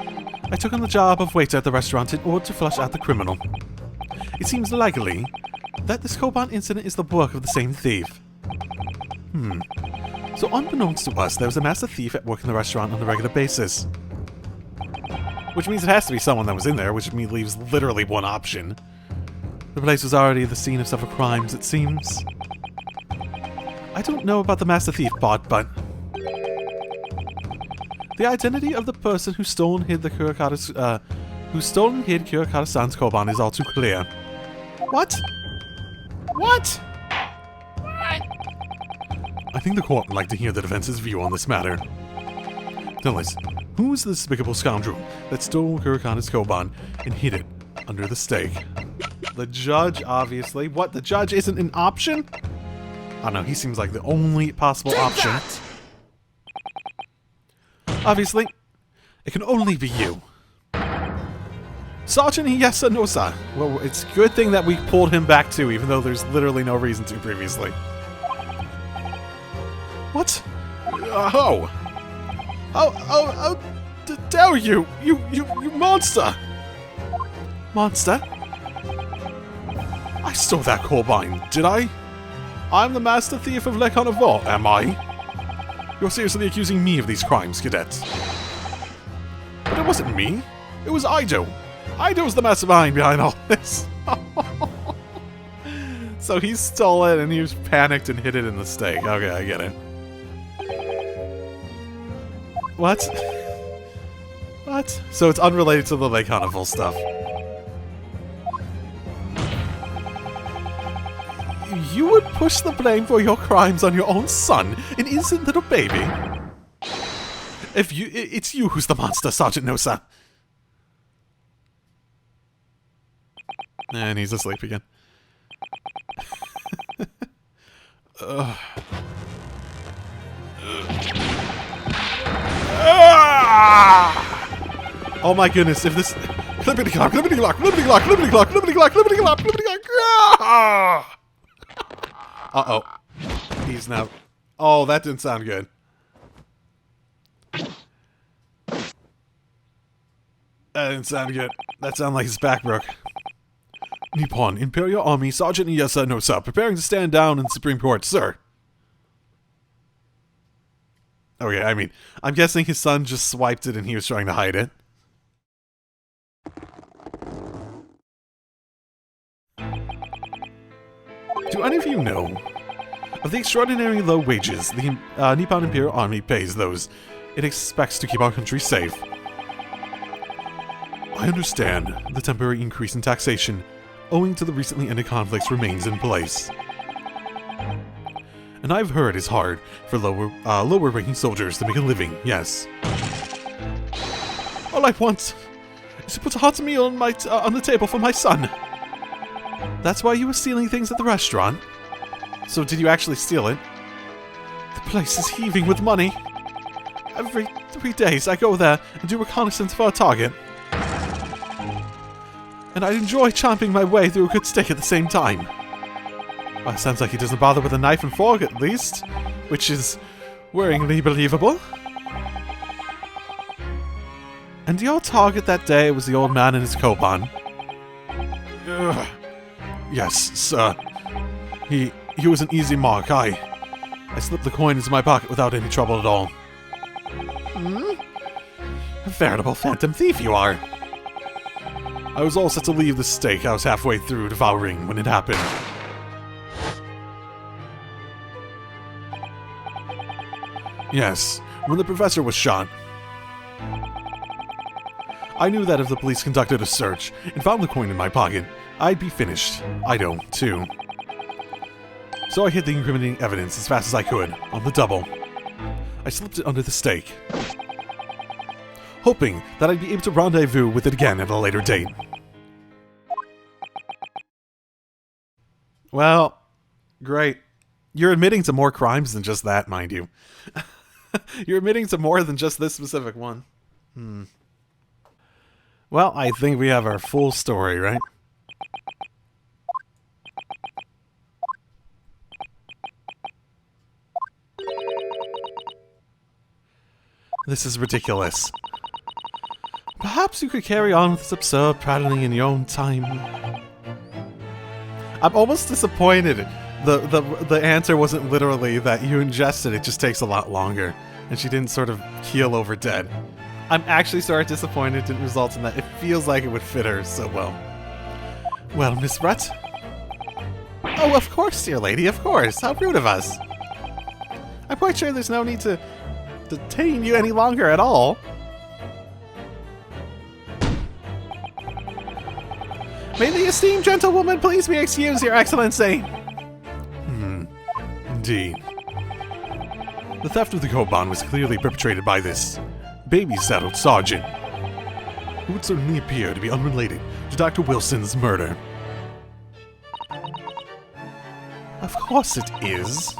Speaker 1: I took on the job of waiter at the restaurant in order to flush out the criminal. It seems likely that this Koban incident is the work of the same thief. So unbeknownst to us, there was a master thief at work in the restaurant on a regular basis. Which means it has to be someone that was in there, which leaves literally one option. The place was already the scene of several crimes, it seems. I don't know about the master thief part, but the identity of the person who stole and hid the Kurakata-san's Koban is all too clear. What? What? I think the court would like to hear the defense's view on this matter. Tell us, who is the despicable scoundrel that stole Kurakata's Koban and hid it under the steak? The judge, obviously. What, the judge isn't an option? I don't know, he seems like the only possible option. Obviously, it can only be you. Sergeant Yasanosa. Well, it's a good thing that we pulled him back too, even though there's literally no reason to previously. What? How dare you? You monster! Monster? I stole that Koban, did I? I'm the master thief of Le Carnival, am I? You're seriously accusing me of these crimes, cadet. But it wasn't me. It was Ido. Ido's the mastermind behind all this. So he stole it and he was panicked and hid it in the steak. Okay, I get it. What? What? So it's unrelated to the Le Carnival stuff. You would push the blame for your crimes on your own son, an innocent little baby? It's you who's the monster, Sergeant Nosa. And he's asleep again. Oh my goodness, if this... Clippity clock, clippity clock, clippity clock, clippity clock, clippity clock, clippity clock, clippity clock. Uh-oh. He's now... Oh, that didn't sound good. That didn't sound good. That sounded like his back broke. Nippon Imperial Army Sergeant Yasanosa preparing to stand down in the Supreme Court, sir. Okay, I mean, I'm guessing his son just swiped it and he was trying to hide it. Do any of you know of the extraordinarily low wages the Nippon Imperial Army pays those it expects to keep our country safe? I understand the temporary increase in taxation owing to the recently ended conflicts remains in place. And I've heard it's hard for lower-ranking soldiers to make a living, yes. All I want is to put a hot meal on the table for my son. That's why you were stealing things at the restaurant? So did you actually steal it? The place is heaving with money. Every 3 days I go there and do reconnaissance for a target. And I enjoy chomping my way through a good steak at the same time. Well, it sounds like he doesn't bother with a knife and fork at least, which is worryingly believable. And your target that day was the old man and his Koban. Yes, sir. He was an easy mark. I slipped the coin into my pocket without any trouble at all. Hmm? A veritable phantom thief you are. I was all set to leave the steak I was halfway through devouring when it happened. Yes, when the professor was shot. I knew that if the police conducted a search and found the coin in my pocket, I'd be finished. Ido, too. So I hid the incriminating evidence as fast as I could, on the double. I slipped it under the steak, hoping that I'd be able to rendezvous with it again at a later date. Well, great. You're admitting to more crimes than just that, mind you. You're admitting to more than just this specific one. Well, I think we have our full story, right? This is ridiculous. Perhaps you could carry on with this absurd prattling in your own time. I'm almost disappointed. The answer wasn't literally that you ingested, it just takes a lot longer. And she didn't sort of keel over dead. I'm actually sort of disappointed it didn't result in that. It feels like it would fit her so well. Well, Miss Brett? Oh, of course, dear lady, of course. How rude of us. I'm quite sure there's no need to detain you any longer at all. May the esteemed gentlewoman please be excused, Your Excellency. Indeed. The theft of the Koban was clearly perpetrated by this baby-saddled sergeant, who would certainly appear to be unrelated to Dr. Wilson's murder. Of course it is.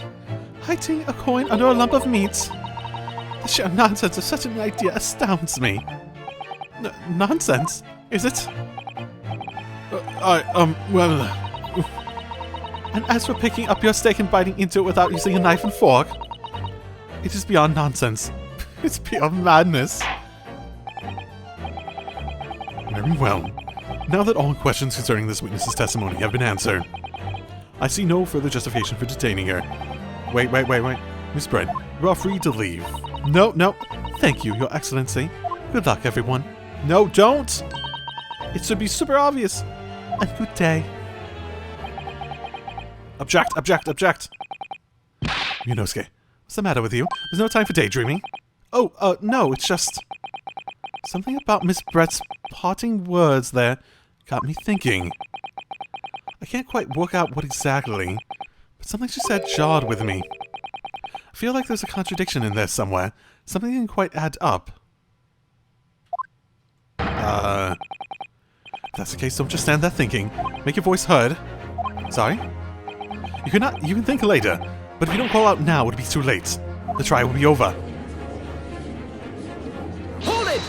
Speaker 1: Hiding a coin under a lump of meat. The sheer nonsense of such an idea astounds me. Nonsense? Is it? Well... And as for picking up your steak and biting into it without using a knife and fork, it is beyond nonsense. It's beyond madness. Very well. Now that all questions concerning this witness's testimony have been answered, I see no further justification for detaining her. Wait. Miss Brett, you are free to leave. No. Thank you, Your Excellency. Good luck, everyone. No, don't! It should be super obvious. And good day. Object! Yunosuke, what's the matter with you? There's no time for daydreaming. Oh, no, it's just... Something about Miss Brett's parting words there got me thinking. I can't quite work out what exactly, but something she said jarred with me. I feel like there's a contradiction in there somewhere. Something didn't quite add up. If that's the case, don't just stand there thinking. Make your voice heard. Sorry? You can think later, but if you don't call out now, it'll be too late. The trial will be over.
Speaker 2: Hold it!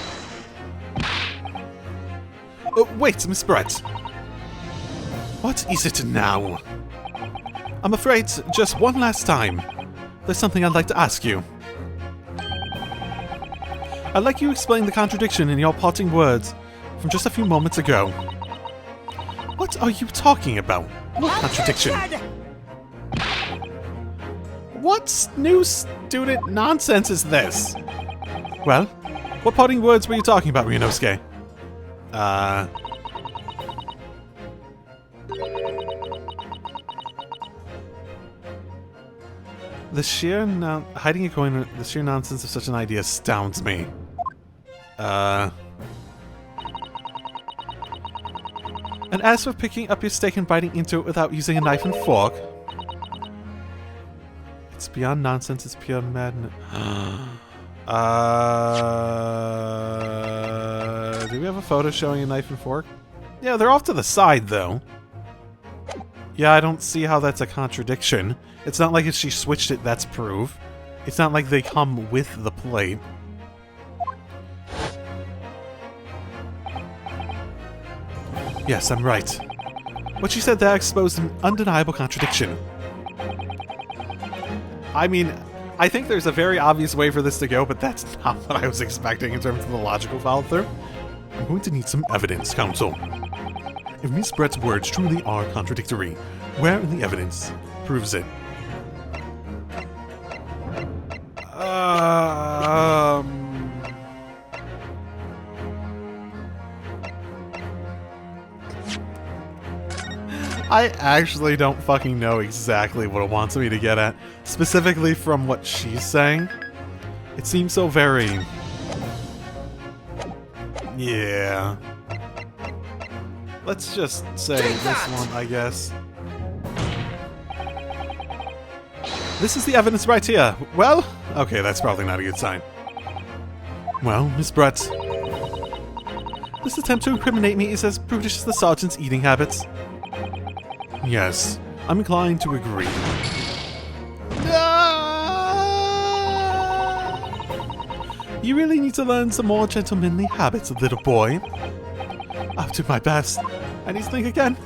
Speaker 1: Wait, Miss Brett. What is it now? I'm afraid, just one last time. There's something I'd like to ask you. I'd like you to explain the contradiction in your parting words from just a few moments ago. What are you talking about? What contradiction? What new student nonsense is this? Well, what parting words were you talking about, Ryunosuke? Hiding a coin, the sheer nonsense of such an idea astounds me. And as for picking up your steak and biting into it without using a knife and fork... It's beyond nonsense, it's pure madness. Do we have a photo showing a knife and fork? Yeah, they're off to the side, though. Yeah, I don't see how that's a contradiction. It's not like if she switched it, that's proof. It's not like they come with the plate. Yes, I'm right. What she said there exposed an undeniable contradiction. I mean, I think there's a very obvious way for this to go, but that's not what I was expecting in terms of the logical follow-through. I'm going to need some evidence, Counsel. If Miss Brett's words truly are contradictory, where in the evidence proves it? I actually don't fucking know exactly what it wants me to get at. Specifically from what she's saying. It seems so very... yeah. Let's just say this one, I guess. This is the evidence right here. Well, okay, that's probably not a good sign. Well, Miss Brett, this attempt to incriminate me is as brutish as the sergeant's eating habits. Yes, I'm inclined to agree. You really need to learn some more gentlemanly habits, little boy. I'll do my best. I need to think again.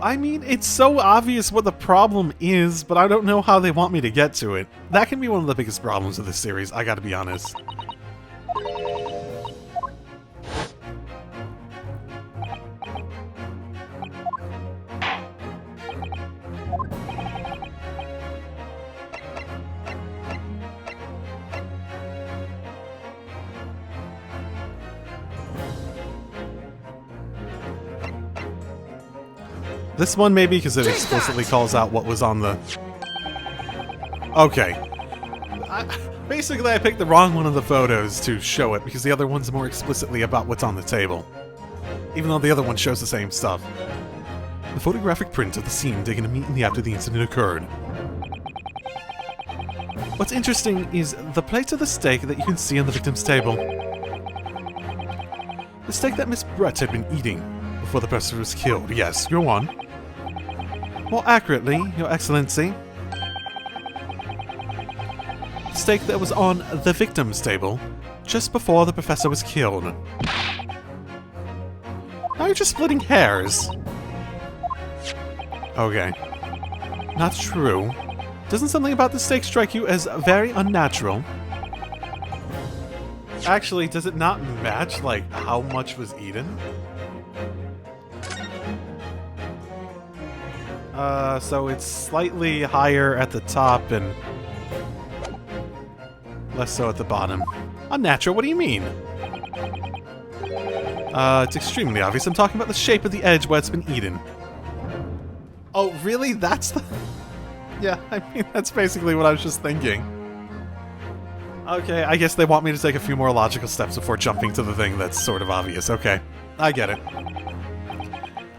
Speaker 1: I mean, it's so obvious what the problem is, but I don't know how they want me to get to it. That can be one of the biggest problems of this series, I gotta be honest. This one maybe because it explicitly calls out what was on the... Okay. Basically, I picked the wrong one of the photos to show it because the other one's more explicitly about what's on the table. Even though the other one shows the same stuff. The photographic print of the scene taken immediately after the incident occurred. What's interesting is the plate of the steak that you can see on the victim's table. The steak that Miss Brett had been eating before the person was killed. Yes, go on. More accurately, Your Excellency, the steak that was on the victim's table just before the professor was killed. Now you're just splitting hairs. Okay. Not true. Doesn't something about the steak strike you as very unnatural? Actually, does it not match, like, how much was eaten? So it's slightly higher at the top and less so at the bottom. Unnatural, what do you mean? It's extremely obvious. I'm talking about the shape of the edge where it's been eaten. Oh, really? That's the... Yeah, I mean, that's basically what I was just thinking. Okay, I guess they want me to take a few more logical steps before jumping to the thing that's sort of obvious. Okay, I get it.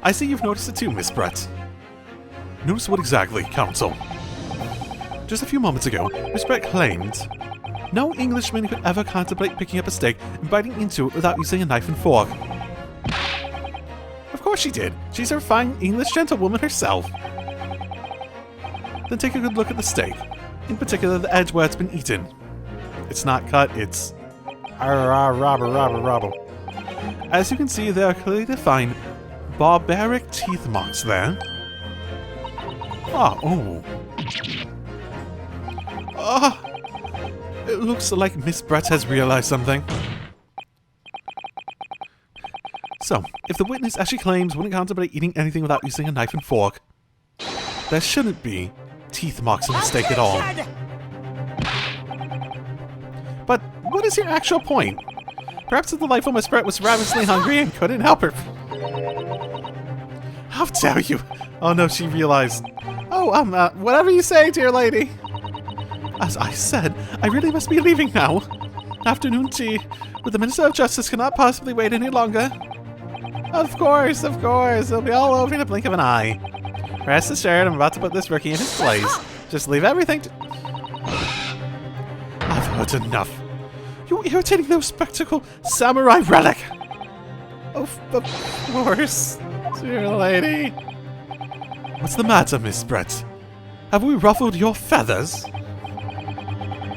Speaker 1: I see you've noticed it too, Miss Brett. Notice what exactly, Counsel? Just a few moments ago, Miss Brett claimed no Englishman could ever contemplate picking up a steak and biting into it without using a knife and fork. Of course she did. She's a fine English gentlewoman herself. Then take a good look at the steak. In particular, the edge where it's been eaten. It's not cut, it's... As you can see, there are clearly defined barbaric teeth marks there. It looks like Miss Brett has realized something. So, if the witness actually claims wouldn't contemplate eating anything without using a knife and fork, there shouldn't be teeth marks on the steak at all. But what is your actual point? Perhaps the delightful Miss Brett was ravenously hungry and couldn't help her. How dare you! Oh no, she realized. Oh, whatever you say, dear lady. As I said, I really must be leaving now. Afternoon tea. But the Minister of Justice cannot possibly wait any longer. Of course, of course. It'll be all over in a blink of an eye. Rest assured, I'm about to put this rookie in his place. Just leave everything to... I've heard enough. You're irritating those spectacle samurai relic. Of course, dear lady. What's the matter, Miss Brett? Have we ruffled your feathers?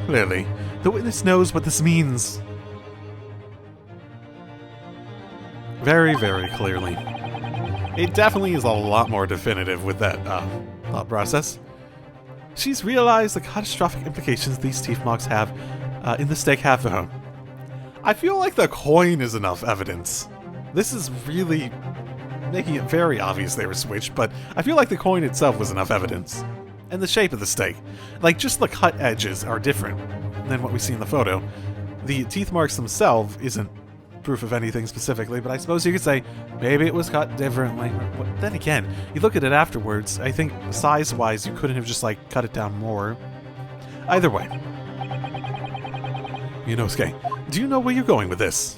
Speaker 1: Clearly, the witness knows what this means. Very, very clearly. It definitely is a lot more definitive with that thought process. She's realized the catastrophic implications these teeth marks have in the stake have for her. I feel like the coin is enough evidence. This is really making it very obvious they were switched, but I feel like the coin itself was enough evidence. And the shape of the stake. Like, just the cut edges are different than what we see in the photo. The teeth marks themselves isn't proof of anything specifically, but I suppose you could say maybe it was cut differently. But then again, you look at it afterwards, I think size-wise you couldn't have just, like, cut it down more. Either way. Yunosuke, do you know where you're going with this?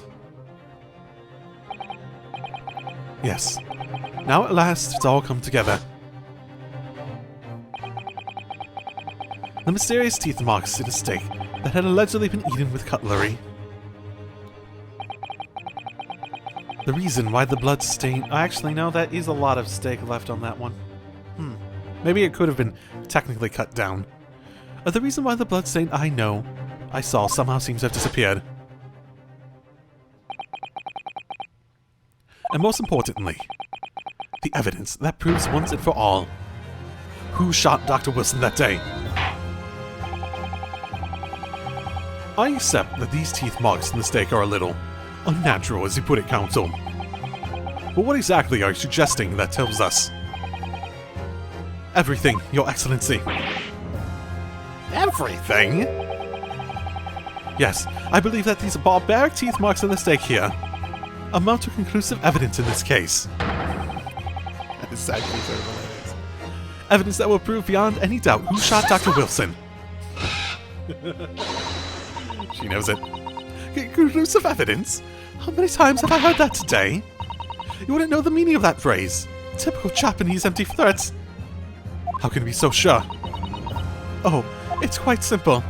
Speaker 1: Yes. Now at last, it's all come together. The mysterious teeth marks in a steak that had allegedly been eaten with cutlery. The reason why the blood stain... Actually, no, that is a lot of steak left on that one. Maybe it could have been technically cut down. The reason why the blood stain I saw somehow seems to have disappeared. And most importantly, the evidence that proves once and for all who shot Dr. Wilson that day. I accept that these teeth marks in the steak are a little unnatural, as you put it, Counsel. But what exactly are you suggesting that tells us? Everything, Your Excellency. Everything? Yes, I believe that these barbaric teeth marks in the steak here amount to conclusive evidence in this case. That is actually sort of hilarious. Evidence that will prove beyond any doubt who shot Dr. Wilson. She knows it. Conclusive evidence? How many times have I heard that today? You wouldn't know the meaning of that phrase. Typical Japanese empty threats. How can you be so sure? Oh, it's quite simple.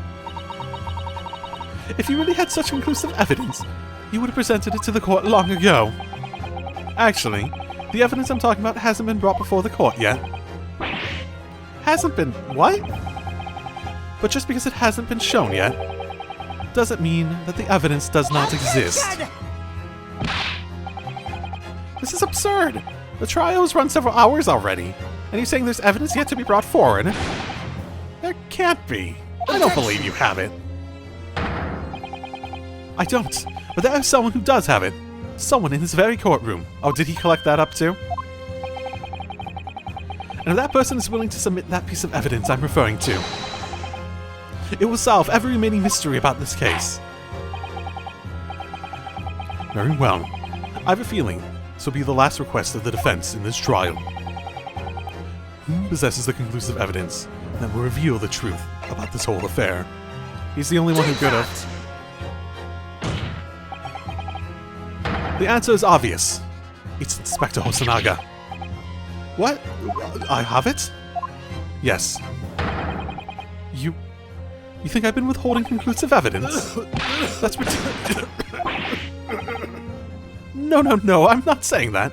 Speaker 1: If you really had such conclusive evidence, you would have presented it to the court long ago. Actually, the evidence I'm talking about hasn't been brought before the court yet. Hasn't been what? But just because it hasn't been shown yet, doesn't mean that the evidence does not exist. This is absurd! The trial has run several hours already, and you're saying there's evidence yet to be brought forward? There can't be. I don't believe you have it. I don't, but there is someone who does have it. Someone in this very courtroom. Oh, did he collect that up too? And if that person is willing to submit that piece of evidence I'm referring to, it will solve every remaining mystery about this case. Very well. I have a feeling this will be the last request of the defense in this trial. Who possesses the conclusive evidence that will reveal the truth about this whole affair? He's the only one who could have. The answer is obvious. It's Inspector Hosonaga. What? I have it? Yes. You think I've been withholding conclusive evidence? That's ridiculous. No, I'm not saying that.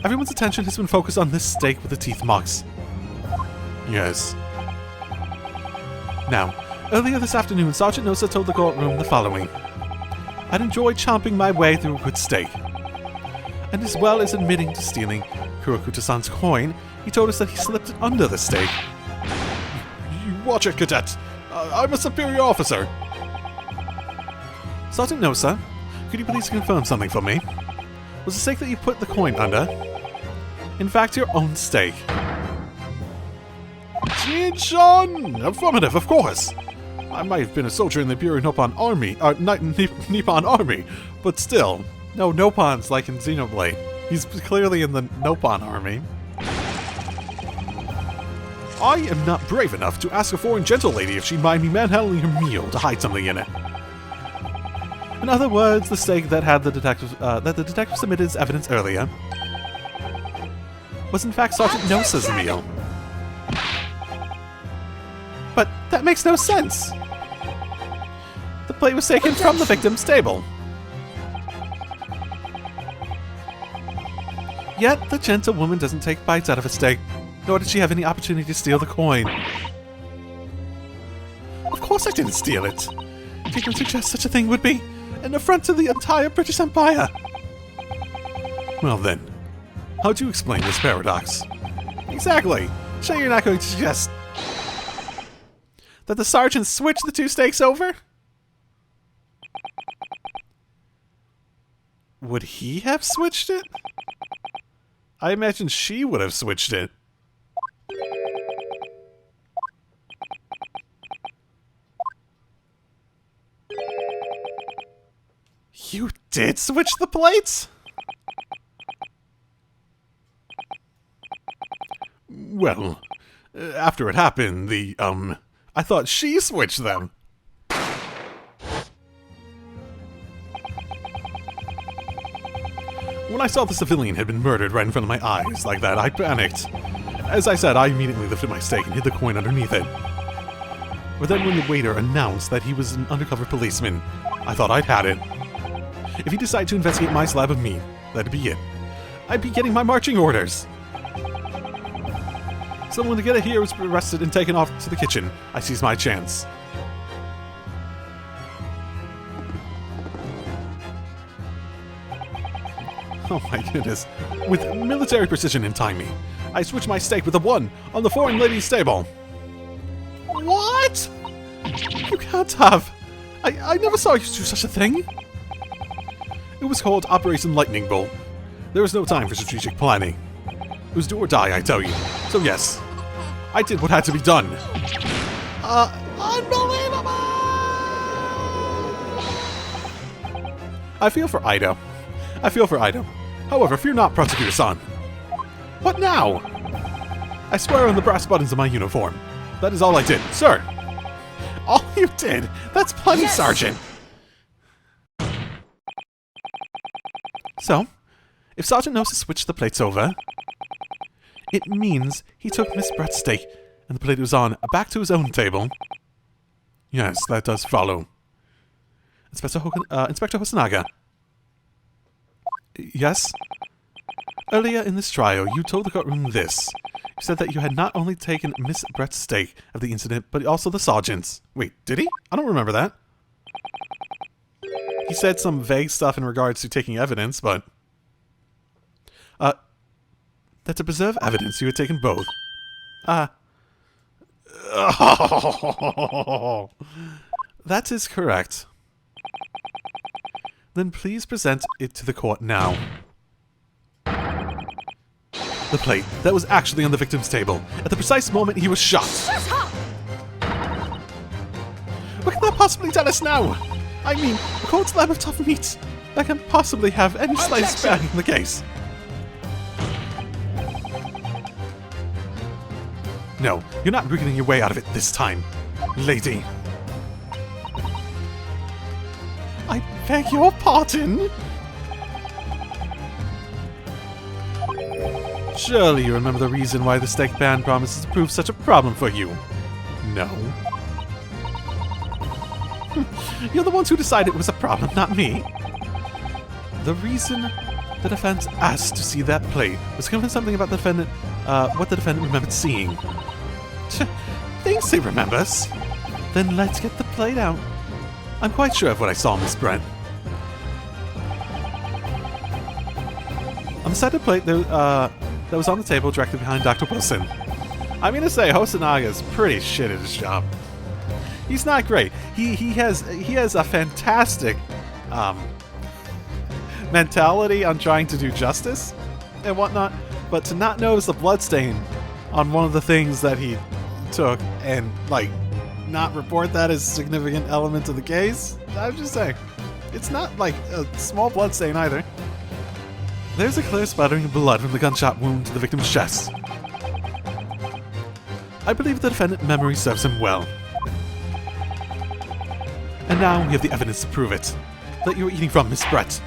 Speaker 1: Everyone's attention has been focused on this steak with the teeth marks. Yes. Now, earlier this afternoon, Sergeant Nosa told the courtroom the following. I'd enjoyed chomping my way through a good steak. And as well as admitting to stealing Kurokuta-san's coin, he told us that he slipped it under the steak. You watch it, cadet! I'm a superior officer! Sergeant Nosa, could you please confirm something for me? Was the steak that you put the coin under, in fact, your own steak? Jin-chan! Affirmative, of course! I might have been a soldier in the Imperial Nippon Army, Nippon Army, but still. No, Noppon's like in Xenoblade. He's clearly in the Nippon Army. I am not brave enough to ask a foreign gentle lady if she'd mind me manhandling her meal to hide something in it. In other words, the steak that had the detective submitted as evidence earlier was in fact Sergeant Nosa's meal. But that makes no sense. The plate was taken from the victim's table. Yet the gentlewoman doesn't take bites out of a steak, nor did she have any opportunity to steal the coin. Of course I didn't steal it. If you can suggest such a thing would be an affront to the entire British Empire. Well then, how do you explain this paradox? Exactly. Sure you're not going to suggest that the sergeant switched the two steaks over? Would he have switched it? I imagine she would have switched it. You did switch the plates? Well, after it happened, I thought she switched them. When I saw the civilian had been murdered right in front of my eyes like that, I panicked. As I said, I immediately lifted my steak and hid the coin underneath it. But then when the waiter announced that he was an undercover policeman, I thought I'd had it. If he decided to investigate my slab of meat, that'd be it. I'd be getting my marching orders. Someone to get it here was arrested and taken off to the kitchen. I seized my chance. Oh my goodness. With military precision and timing, I switched my steak with a 1 on the foreign lady's table. What? You can't have. I never saw you do such a thing. It was called Operation Lightning Bolt. There was no time for strategic planning. It was do or die, I tell you. So yes, I did what had to be done. Unbelievable! I feel for Ida. However, fear not, Prosecutor-san. What now? I swear on the brass buttons of my uniform. That is all I did, sir. All you did? That's plenty, yes. Sergeant. So, if Sergeant Nosa switched the plates over, it means he took Miss Brett's steak and the plate it was on back to his own table. Yes, that does follow. Inspector Hosonaga. Yes? Earlier in this trial, you told the courtroom this. You said that you had not only taken Miss Brett's stake of the incident, but also the sergeant's. Wait, did he? I don't remember that. He said some vague stuff in regards to taking evidence, but... that to preserve evidence, you had taken both. That is correct. Then please present it to the court now. The plate that was actually on the victim's table at the precise moment he was shot.
Speaker 2: Shut up!
Speaker 1: What can that possibly tell us now? I mean, a cold slab of tough meat that can possibly have any slightest bearing in the case. No, you're not wriggling your way out of it this time, lady. I beg your pardon? Surely you remember the reason why the steak ban promises to prove such a problem for you. No. You're the ones who decided it was a problem, not me. The reason the defense asked to see that plate was to convince something about the defendant, what the defendant remembered seeing. Things he remembers. Then let's get the plate out. I'm quite sure of what I saw, Miss Brent. On the side of the plate that was on the table directly behind Dr. Wilson. I'm gonna say Hosonaga is pretty shit at his job. He's not great. He has a fantastic mentality on trying to do justice and whatnot, but to not notice the bloodstain on one of the things that he took and like not report that as a significant element of the case, I'm just saying, it's not like a small bloodstain either. There's a clear splattering of blood from the gunshot wound to the victim's chest. I believe the defendant's memory serves him well. And now we have the evidence to prove it. That you were eating from Miss Brett.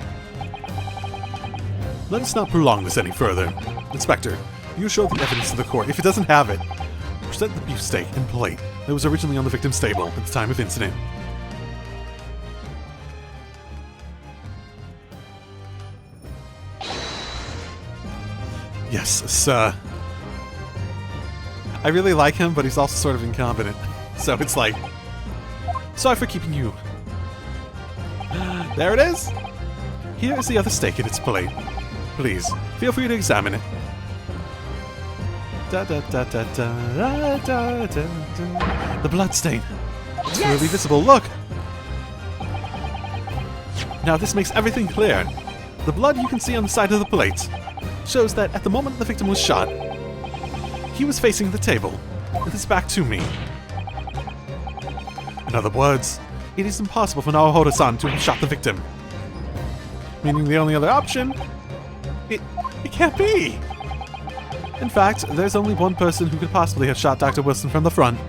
Speaker 1: Let us not prolong this any further. Inspector, you show the evidence to the court. If it doesn't have it, present the beefsteak and plate that was originally on the victim's table at the time of incident. Yes, sir. I really like him, but he's also sort of incompetent. So it's like, sorry for keeping you. There it is! Here is the other steak in its plate. Please, feel free to examine it. The blood stain. It's clearly visible, look! Now this makes everything clear. The blood you can see on the side of the plate shows that at the moment the victim was shot, he was facing the table, with his back to me. In other words, it is impossible for Naohiro-san to have shot the victim. Meaning the only other option, it can't be! In fact, there's only one person who could possibly have shot Dr. Wilson from the front.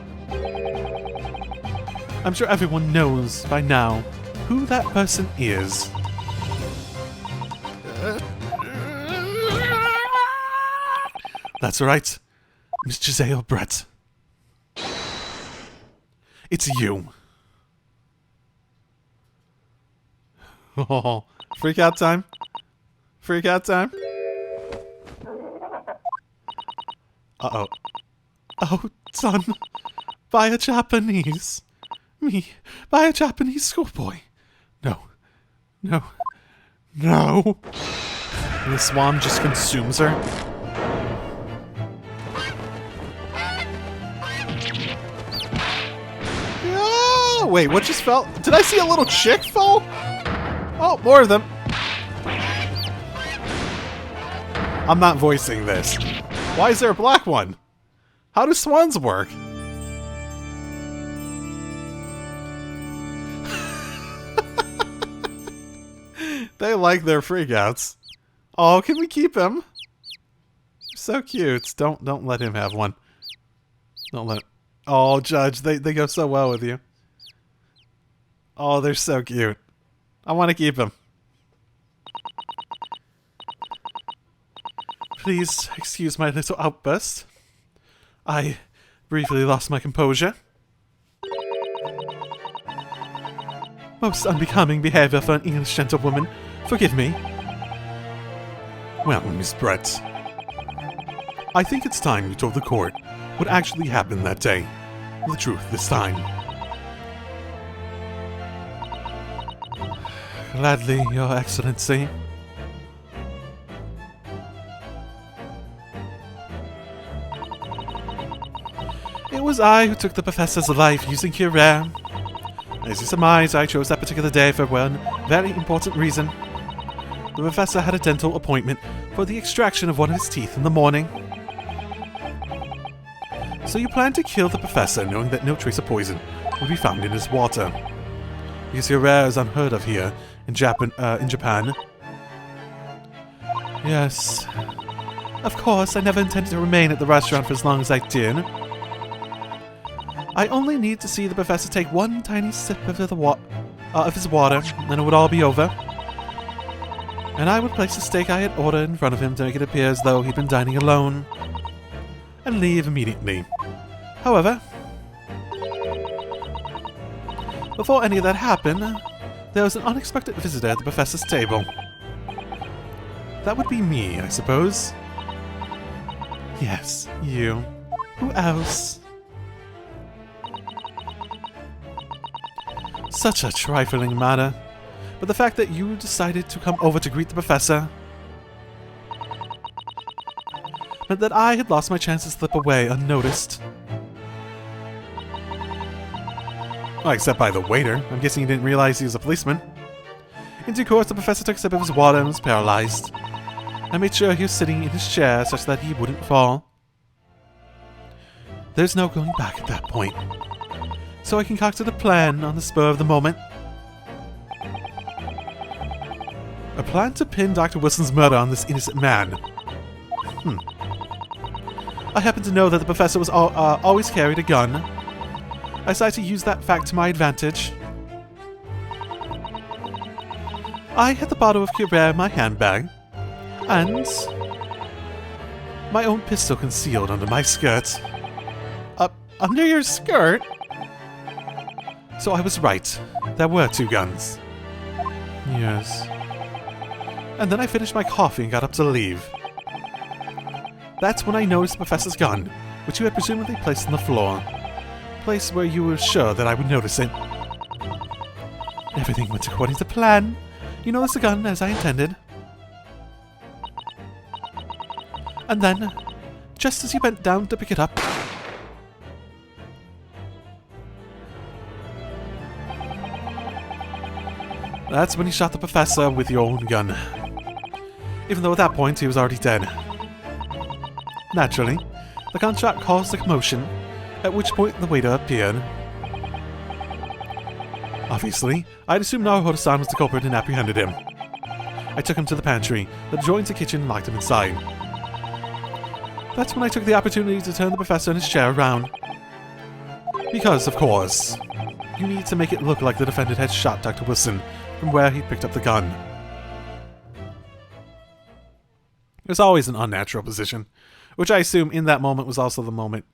Speaker 1: I'm sure everyone knows by now who that person is. That's right, Miss Giselle Brett. It's you. Oh, freak out time? Freak out time? Uh-oh. Oh, son. By a Japanese. Me. By a Japanese schoolboy. No. No. No. And the swan just consumes her. Oh, wait, what just fell? Did I see a little chick fall? Oh, more of them. I'm not voicing this. Why is there a black one? How do swans work? They like their freakouts. Oh, can we keep him? So cute. Don't let him have one. Don't let. Oh, Judge, they go so well with you. Oh, they're so cute. I want to keep him. Please excuse my little outburst. I briefly lost my composure. Most unbecoming behavior for an English gentlewoman. Forgive me. Well, Miss Brett, I think it's time you told the court what actually happened that day. The truth this time. Gladly, Your Excellency. It was I who took the professor's life using Curare. As you surmise, I chose that particular day for one very important reason. The professor had a dental appointment for the extraction of one of his teeth in the morning. So you planned to kill the professor knowing that no trace of poison would be found in his water. Because Curare is unheard of here in Japan. Yes. Of course, I never intended to remain at the restaurant for as long as I did. I only need to see the professor take one tiny sip of his water, then it would all be over. And I would place the steak I had ordered in front of him to make it appear as though he'd been dining alone, and leave immediately. However, before any of that happened, there was an unexpected visitor at the professor's table. That would be me, I suppose. Yes, you. Who else? Such a trifling matter, but the fact that you decided to come over to greet the professor meant that I had lost my chance to slip away unnoticed. Well, except by the waiter. I'm guessing he didn't realize he was a policeman. In due course, the professor took a sip of his water and was paralyzed. I made sure he was sitting in his chair such that he wouldn't fall. There's no going back at that point. So I concocted a plan on the spur of the moment. A plan to pin Dr. Wilson's murder on this innocent man. I happen to know that the professor was always carried a gun. I decided to use that fact to my advantage. I had the bottle of Koban in my handbag, and my own pistol concealed under my skirt. Under your skirt? So I was right. There were 2 guns. Yes. And then I finished my coffee and got up to leave. That's when I noticed the professor's gun, which you had presumably placed on the floor. Place where you were sure that I would notice it. Everything went according to plan. You noticed the gun as I intended. And then, just as you bent down to pick it up, that's when you shot the professor with your own gun. Even though at that point he was already dead. Naturally, the gunshot caused a commotion, at which point the waiter appeared. Obviously, I'd assumed Naruhodo-san was the culprit and apprehended him. I took him to the pantry that adjoins the kitchen and locked him inside. That's when I took the opportunity to turn the professor in his chair around. Because, of course, you need to make it look like the defendant had shot Dr. Wilson from where he picked up the gun. There's always an unnatural position, which I assume in that moment was also the moment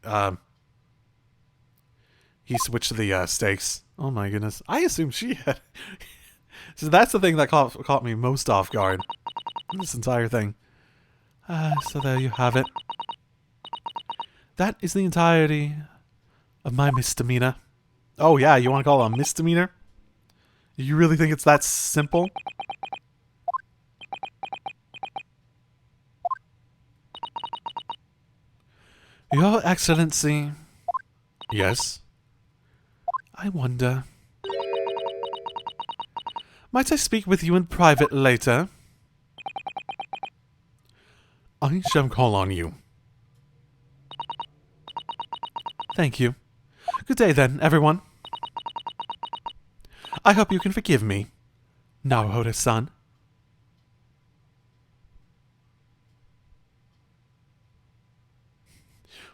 Speaker 1: he switched to the stakes. Oh my goodness. I assume she had... So that's the thing that caught me most off guard. This entire thing. So there you have it. That is the entirety of my misdemeanor. Oh yeah, you want to call it a misdemeanor? You really think it's that simple? Your Excellency. Yes? I wonder. Might I speak with you in private later? I shall call on you. Thank you. Good day then, everyone. I hope you can forgive me, Naruhodo-san.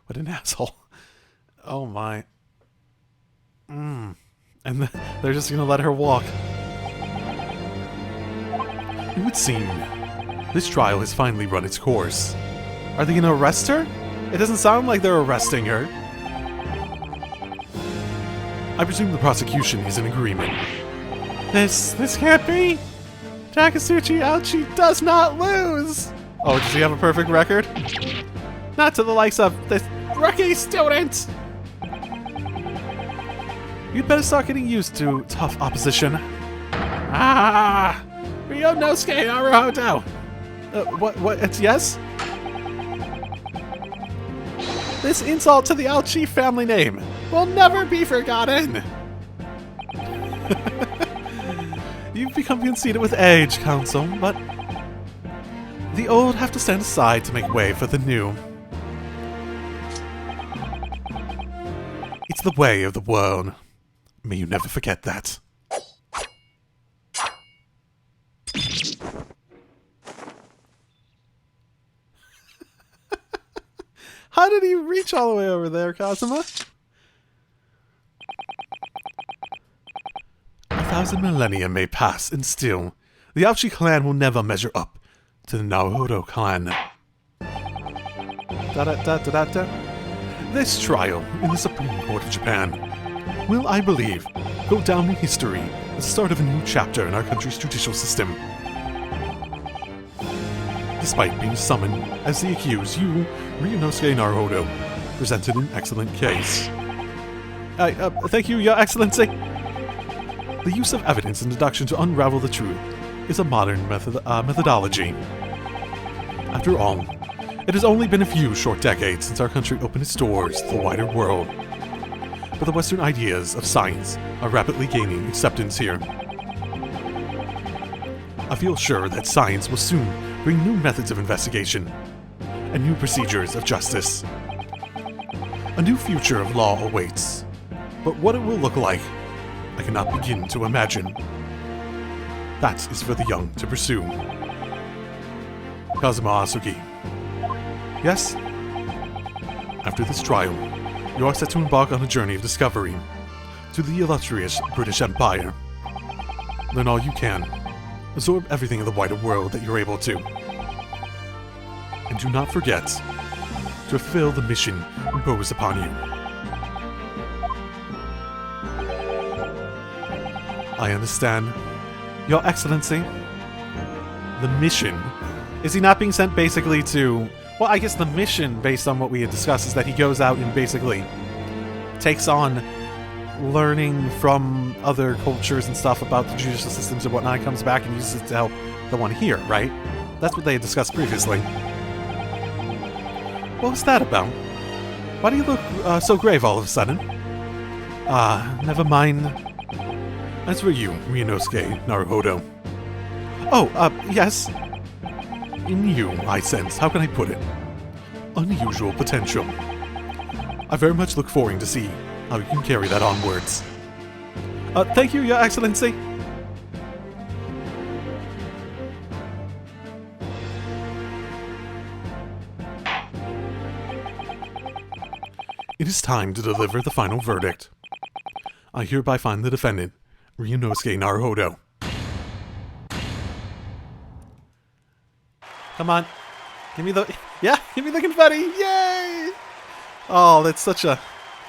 Speaker 1: What an asshole. Oh my. And they're just gonna let her walk. It would seem this trial has finally run its course. Are they gonna arrest her? It doesn't sound like they're arresting her. I presume the prosecution is in agreement. This can't be! Takasuchi Ouchi does not lose! Oh, does he have a perfect record? Not to the likes of this rookie student! You'd better start getting used to tough opposition. Ah! Ryonosuke Naruhodo! What? It's yes? This insult to the Ouchi family name will never be forgotten! You've become conceited with age, Counsel, but the old have to stand aside to make way for the new. It's the way of the world. May you never forget that. How did he reach all the way over there, Kazuma? 1,000 millennia may pass, and still, the Ouchi clan will never measure up to the Naruhodo clan. This trial in the Supreme Court of Japan will, I believe, go down in history as the start of a new chapter in our country's judicial system. Despite being summoned as the accused, you, Ryonosuke Naruhodo, presented an excellent case. Thank you, Your Excellency. The use of evidence and deduction to unravel the truth is a modern methodology. After all, it has only been a few short decades since our country opened its doors to the wider world. But the Western ideas of science are rapidly gaining acceptance here. I feel sure that science will soon bring new methods of investigation and new procedures of justice. A new future of law awaits, but what it will look like, I cannot begin to imagine. That is for the young to pursue. Kazuma Asuki. Yes? After this trial, you are set to embark on a journey of discovery to the illustrious British Empire. Learn all you can. Absorb everything in the wider world that you're able to. And do not forget to fulfill the mission imposed upon you. I understand. Your Excellency, the mission... Is he not being sent basically to... Well, I guess the mission, based on what we had discussed, is that he goes out and basically takes on learning from other cultures and stuff about the judicial systems and whatnot, comes back and uses it to help the one here, right? That's what they had discussed previously. What was that about? Why do you look so grave all of a sudden? Never mind. As for you, Ryunosuke Naruhodo. Oh, yes. In you, I sense, how can I put it? Unusual potential. I very much look forward to see how you can carry that onwards. Thank you, Your Excellency. It is time to deliver the final verdict. I hereby find the defendant, Ryunosuke Naruhodo. Come on. Give me the... Yeah, give me the confetti! Yay! Oh, that's such a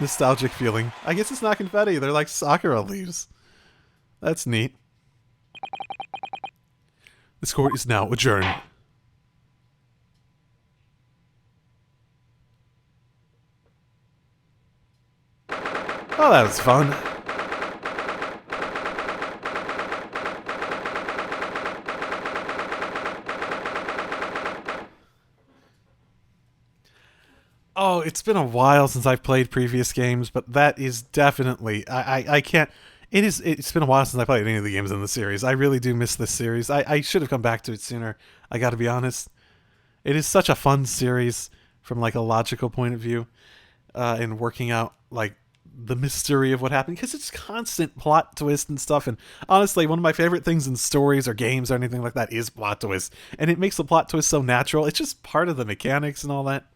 Speaker 1: nostalgic feeling. I guess it's not confetti. They're like sakura leaves. That's neat. This court is now adjourned. Oh, that was fun. Oh, it's been a while since I've played previous games, but that is definitely... I can't... It's been a while since I played any of the games in the series. I really do miss this series. I should have come back to it sooner, I gotta be honest. It is such a fun series from, like, a logical point of view, and working out, like, the mystery of what happened, because it's constant plot twist and stuff, and honestly, one of my favorite things in stories or games or anything like that is plot twists, and it makes the plot twist so natural. It's just part of the mechanics and all that.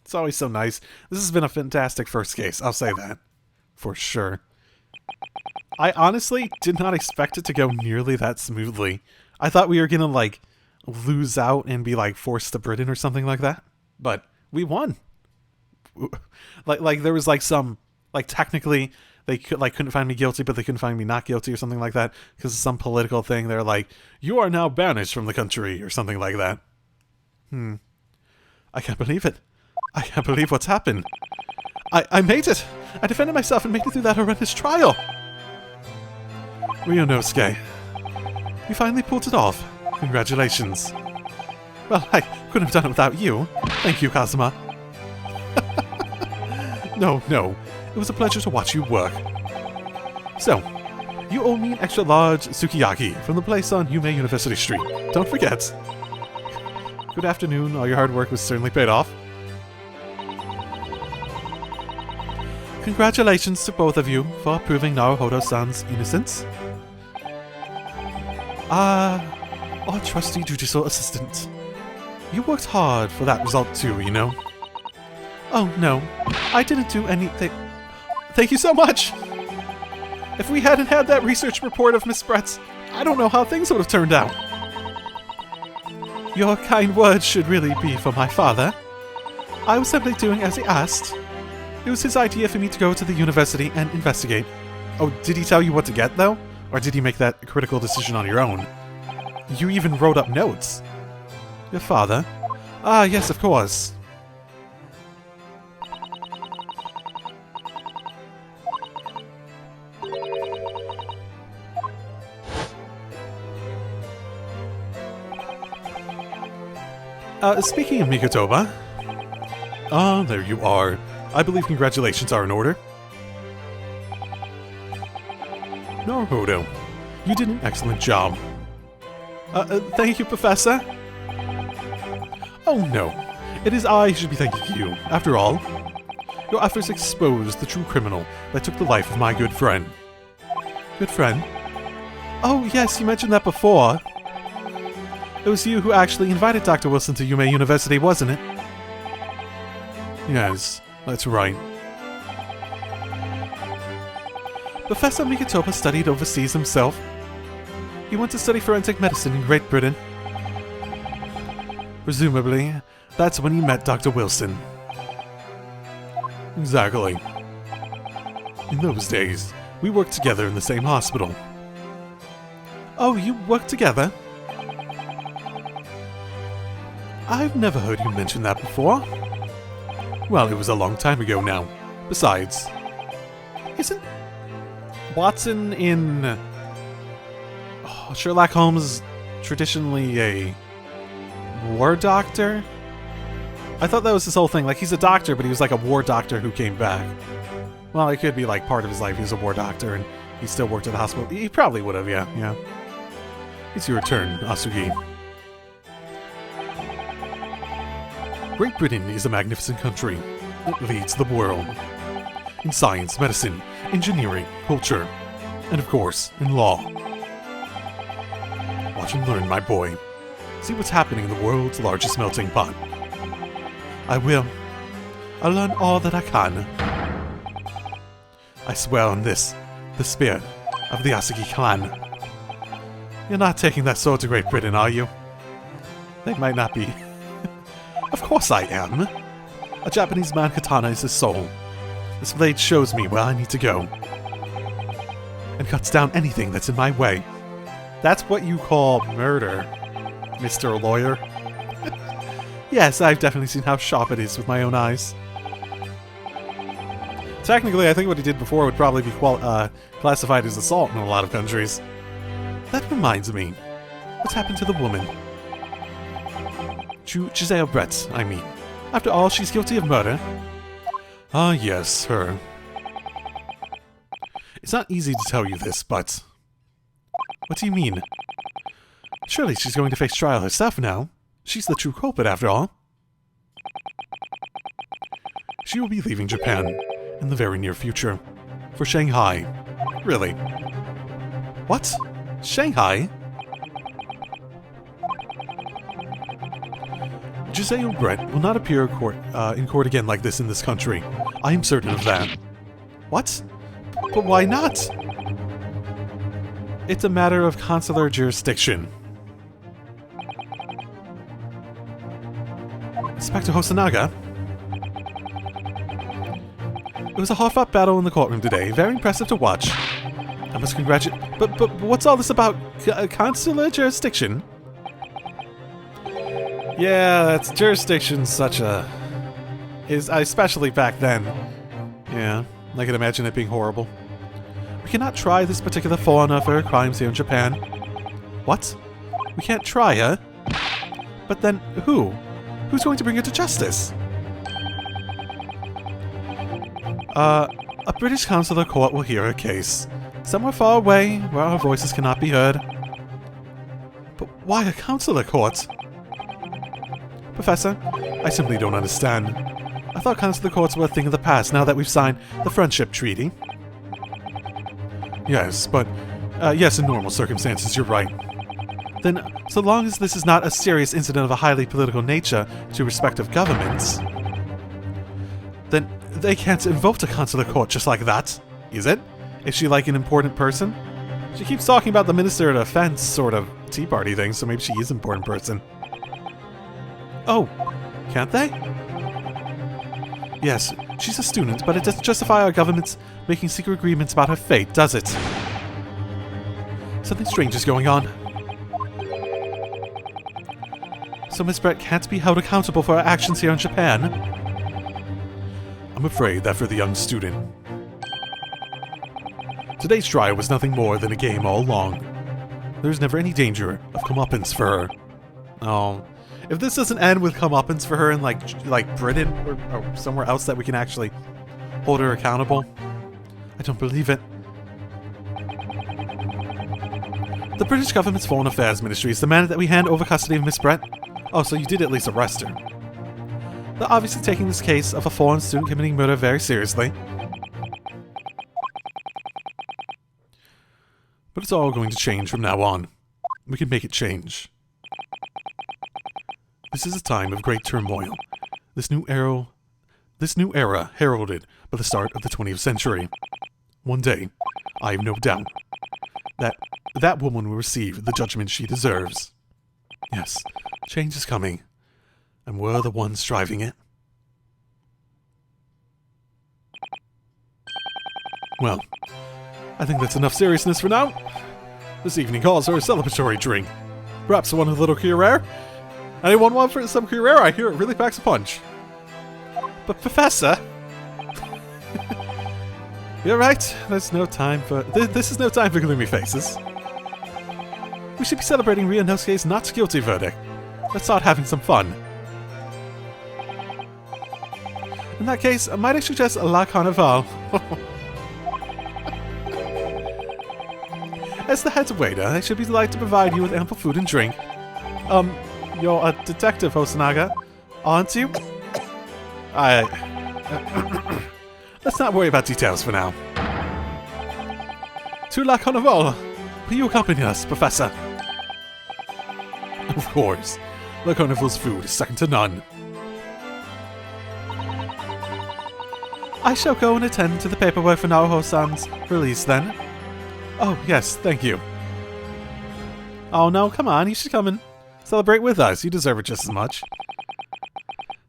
Speaker 1: It's always so nice. This has been a fantastic first case, I'll say that. For sure. I honestly did not expect it to go nearly that smoothly. I thought we were gonna, like, lose out and be, like, forced to Britain or something like that. But we won. Like there was, like, some... Like, technically, they couldn't find me guilty, but they couldn't find me not guilty or something like that. Because of some political thing. They're like, you are now banished from the country, or something like that. I can't believe it. I can't believe what's happened. I made it! I defended myself and made it through that horrendous trial! Ryunosuke, you finally pulled it off. Congratulations. Well, I couldn't have done it without you. Thank you, Kazuma. No. It was a pleasure to watch you work. So, you owe me an extra large sukiyaki from the place on Yume University Street. Don't forget. Good afternoon. All your hard work was certainly paid off. Congratulations to both of you for proving Naruhodo-san's innocence. Our trusty judicial assistant. You worked hard for that result too, you know. Oh no, I didn't do anything. Thank you so much! If we hadn't had that research report of Miss Brett's, I don't know how things would have turned out. Your kind words should really be for my father. I was simply doing as he asked. It was his idea for me to go to the university and investigate. Oh, did he tell you what to get, though? Or did you make that critical decision on your own? You even wrote up notes. Your father? Ah, yes, of course. Speaking of Mikotoba... Ah, there you are. I believe congratulations are in order. Naruhodo, you did an excellent job. Thank you, Professor. Oh no, it is I who should be thanking you. After all, your efforts exposed the true criminal that took the life of my good friend. Good friend? Oh yes, you mentioned that before. It was you who actually invited Dr. Wilson to Yume University, wasn't it? Yes, that's right. Professor Mikitopa studied overseas himself. He went to study forensic medicine in Great Britain. Presumably, that's when he met Dr. Wilson. Exactly. In those days, we worked together in the same hospital. Oh, you worked together? I've never heard you mention that before. Well, it was a long time ago now. Besides, isn't Watson in Sherlock Holmes traditionally a war doctor? I thought that was his whole thing. Like, he's a doctor, but he was like a war doctor who came back. Well, it could be like part of his life. He was a war doctor and he still worked at the hospital. He probably would have, yeah. It's your turn, Asugi. Great Britain is a magnificent country. It leads the world. In science, medicine, engineering, culture, and of course, in law. Watch and learn, my boy. See what's happening in the world's largest melting pot. I will. I'll learn all that I can. I swear on this, the spirit of the Asugi clan. You're not taking that sword to Great Britain, are you? They might not be. Of course I am. A Japanese man katana is his soul. This blade shows me where I need to go. And cuts down anything that's in my way. That's what you call murder, Mr. Lawyer. Yes, I've definitely seen how sharp it is with my own eyes. Technically, I think what he did before would probably be classified as assault in a lot of countries. That reminds me. What's happened to the woman? Giselle Brett, I mean. After all, she's guilty of murder. Ah, yes, her. It's not easy to tell you this, but... What do you mean? Surely she's going to face trial herself now. She's the true culprit, after all. She will be leaving Japan in the very near future. For Shanghai. Really? What? Shanghai? Giselle Brett will not appear in court again like this in this country. I am certain of that. What? But why not? It's a matter of consular jurisdiction. Inspector Hosonaga? It was a hard-fought battle in the courtroom today. Very impressive to watch. I must congratulate... But what's all this about consular jurisdiction? Yeah, that's jurisdiction such a... especially back then. Yeah, I can imagine it being horrible. We cannot try this particular foreigner for her crimes here in Japan. What? We can't try her? But then, who? Who's going to bring her to justice? A British consular court will hear her case. Somewhere far away, where our voices cannot be heard. But why a consular court? Professor, I simply don't understand. I thought consular courts were a thing of the past now that we've signed the Friendship Treaty. Yes, but... yes, in normal circumstances, you're right. Then, so long as this is not a serious incident of a highly political nature to respective governments, then they can't invoke a consular court just like that, is it? Is she like an important person? She keeps talking about the Minister of Defense sort of Tea Party thing, so maybe she is an important person. Oh, can't they? Yes, she's a student, but it doesn't justify our government's making secret agreements about her fate, does it? Something strange is going on. So Miss Brett can't be held accountable for her actions here in Japan? I'm afraid that for the young student, today's trial was nothing more than a game all along. There's never any danger of comeuppance for her. Oh, if this doesn't end with comeuppance for her in like Britain or somewhere else that we can actually hold her accountable, I don't believe it. The British government's Foreign Affairs Ministry has demanded that we hand over custody of Miss Brett. Oh, so you did at least arrest her. They're obviously taking this case of a foreign student committing murder very seriously. But it's all going to change from now on. We can make it change. This is a time of great turmoil. This new era this new era heralded by the start of the 20th century. One day, I have no doubt that that woman will receive the judgment she deserves. Yes, change is coming, and we're the ones driving it. Well, I think that's enough seriousness for now. This evening calls for a celebratory drink. Perhaps one with a little Curare? Anyone want for some Curare? I hear it really packs a punch. But Professor... You're right, there's no time for... This is no time for gloomy faces. We should be celebrating Ryunosuke's not guilty verdict. Let's start having some fun. In that case, might I suggest La Carnival? As the head waiter, I should be delighted to provide you with ample food and drink. You're a detective, Hosonaga, aren't you? Let's not worry about details for now. To La Carnival, will you accompany us, Professor? Of course. La Carnival's food is second to none. I shall go and attend to the paperwork for Naoto-san's release then. Oh, yes, thank you. Oh no, come on, you should come and celebrate with us. You deserve it just as much.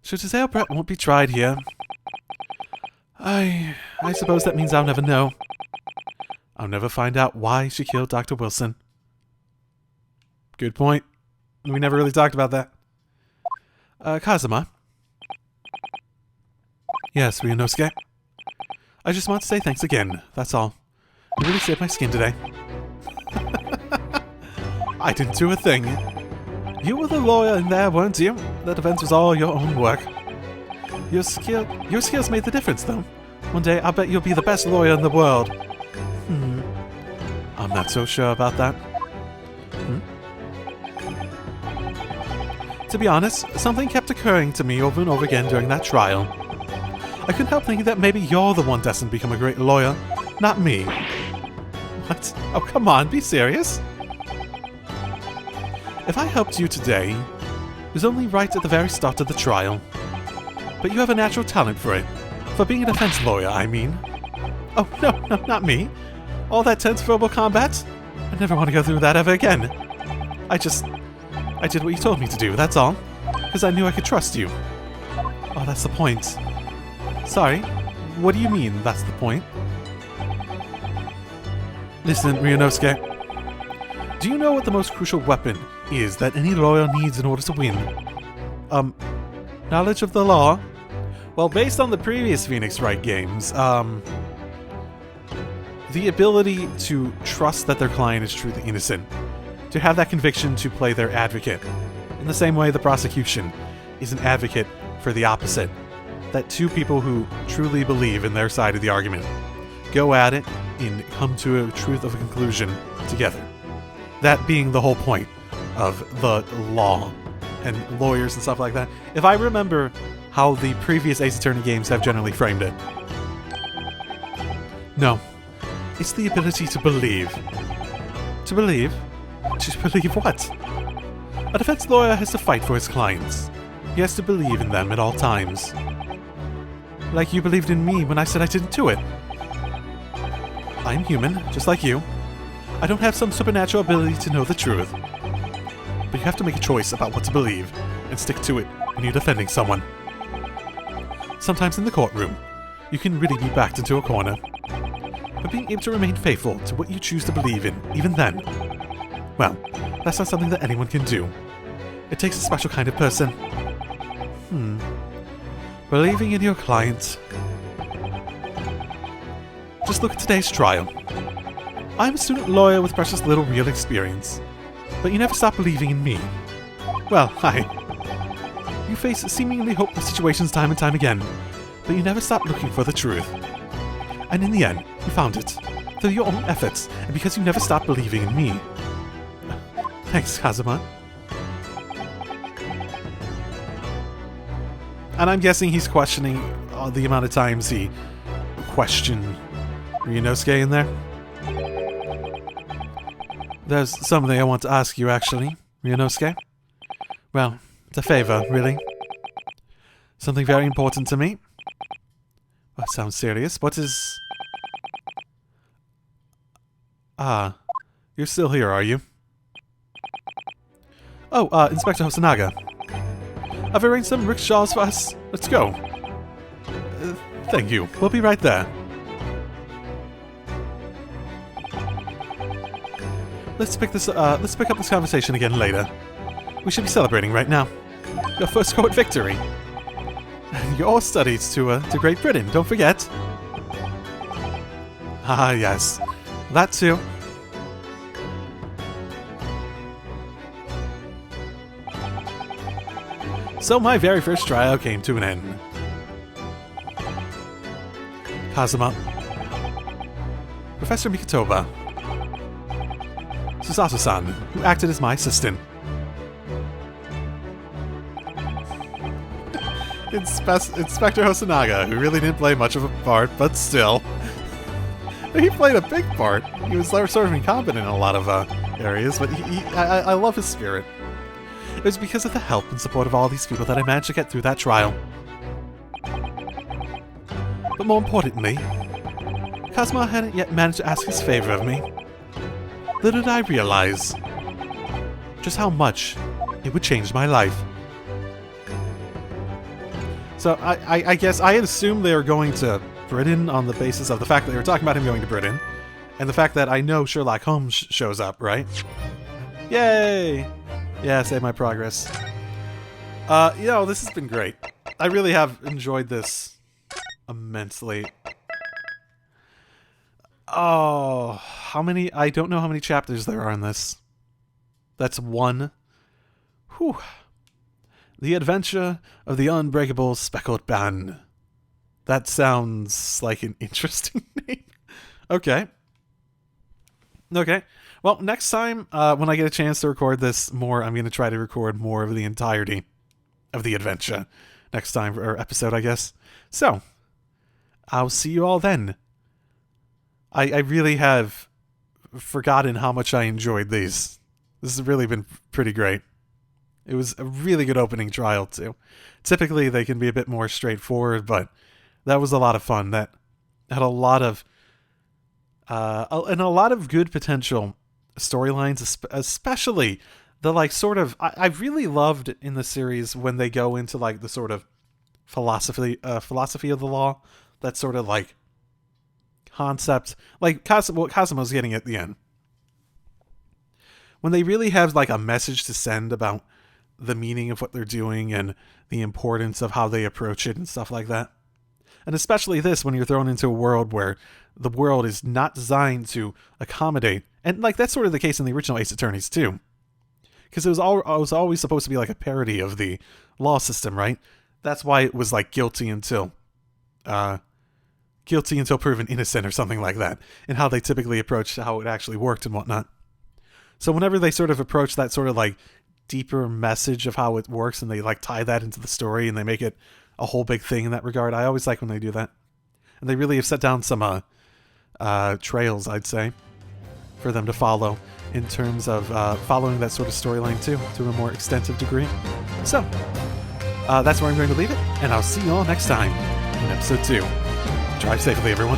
Speaker 1: Shotazeo Brett won't be tried here. I suppose that means I'll never know. I'll never find out why she killed Dr. Wilson. Good point. We never really talked about that. Kazuma. Yes, Ryunosuke. I just want to say thanks again, that's all. You really saved my skin today. I didn't do a thing. You were the lawyer in there, weren't you? The defense was all your own work. Your skills made the difference, though. One day, I'll bet you'll be the best lawyer in the world. I'm not so sure about that. To be honest, something kept occurring to me over and over again during that trial. I couldn't help thinking that maybe you're the one destined to become a great lawyer, not me. What? Oh, come on, be serious. If I helped you today, it was only right at the very start of the trial. But you have a natural talent for it. For being a defense lawyer, I mean. Oh, no, not me. All that tense verbal combat? I never want to go through that ever again. I did what you told me to do, that's all. Because I knew I could trust you. Oh, that's the point. Sorry, what do you mean, that's the point? Listen, Ryunosuke. Do you know what the most crucial weapon is that any lawyer needs in order to win? Knowledge of the law? Well, based on the previous Phoenix Wright games, the ability to trust that their client is truly innocent. To have that conviction to play their advocate. In the same way the prosecution is an advocate for the opposite. That two people who truly believe in their side of the argument go at it and come to a truth of a conclusion together. That being the whole point of the law and lawyers and stuff like that. If I remember how the previous Ace Attorney games have generally framed it. No. It's the ability to believe. To believe? To believe what? A defense lawyer has to fight for his clients. He has to believe in them at all times. Like you believed in me when I said I didn't do it. I'm human, just like you. I don't have some supernatural ability to know the truth. But you have to make a choice about what to believe, and stick to it when you're defending someone. Sometimes in the courtroom, you can really be backed into a corner. But being able to remain faithful to what you choose to believe in, even then, well, that's not something that anyone can do. It takes a special kind of person. Believing in your client. Just look at today's trial. I'm a student lawyer with precious little real experience, but you never stop believing in me. Well, hi. You face seemingly hopeless situations time and time again, but you never stop looking for the truth. And in the end, you found it, through your own efforts, and because you never stopped believing in me. Thanks, Kazuma. And I'm guessing he's questioning the amount of times he questioned Ryunosuke in there. There's something I want to ask you, actually, Ryunosuke. Well, it's a favor, really. Something very important to me. That sounds serious. What is... Ah, you're still here, are you? Oh, Inspector Hosonaga. I've arranged some rickshaws for us. Let's go. Thank you. We'll be right there. Let's pick up this conversation again later. We should be celebrating right now. Your first court victory. And your studies to Great Britain, don't forget. Ah, yes. That too. So my very first trial came to an end. Kazuma. Professor Mikotoba. Susato-san, who acted as my assistant. Inspector Hosonaga, who really didn't play much of a part, but still. He played a big part. He was sort of incompetent in a lot of areas, but I love his spirit. It was because of the help and support of all these people that I managed to get through that trial. But more importantly, Kazuma hadn't yet managed to ask his favor of me. Little did I realize just how much it would change my life. So I guess I had assumed they were going to Britain on the basis of the fact that they were talking about him going to Britain, and the fact that I know Sherlock Holmes shows up, right? Yay! Yeah, save my progress. This has been great. I really have enjoyed this immensely. Oh, how many? I don't know how many chapters there are in this. That's one. Whew. The Adventure of the Unbreakable Speckled Band. That sounds like an interesting name. Okay. Okay. Well, next time, when I get a chance to record this more, I'm going to try to record more of the entirety of the adventure. Next time, or episode, I guess. So, I'll see you all then. I really have forgotten how much I enjoyed these. This has really been pretty great. It was a really good opening trial, too. Typically, they can be a bit more straightforward, but that was a lot of fun. That had a lot of... and a lot of good potential storylines, especially the, like, sort of... I really loved in the series when they go into, like, the sort of philosophy of the law. That sort of, like, concept, like what Kazuma's getting at the end. When they really have like a message to send about the meaning of what they're doing and the importance of how they approach it and stuff like that. And especially this, when you're thrown into a world where the world is not designed to accommodate, and like that's sort of the case in the original Ace Attorneys too. Because it was always supposed to be like a parody of the law system, right? That's why it was like guilty until proven innocent or something like that, and how they typically approach how it actually worked and whatnot. So whenever they sort of approach that sort of like deeper message of how it works and they like tie that into the story and they make it a whole big thing in that regard, I always like when they do that. And they really have set down some trails, I'd say, for them to follow in terms of following that sort of storyline too, to a more extensive degree. So, that's where I'm going to leave it, and I'll see you all next time in episode 2. Drive safely, everyone.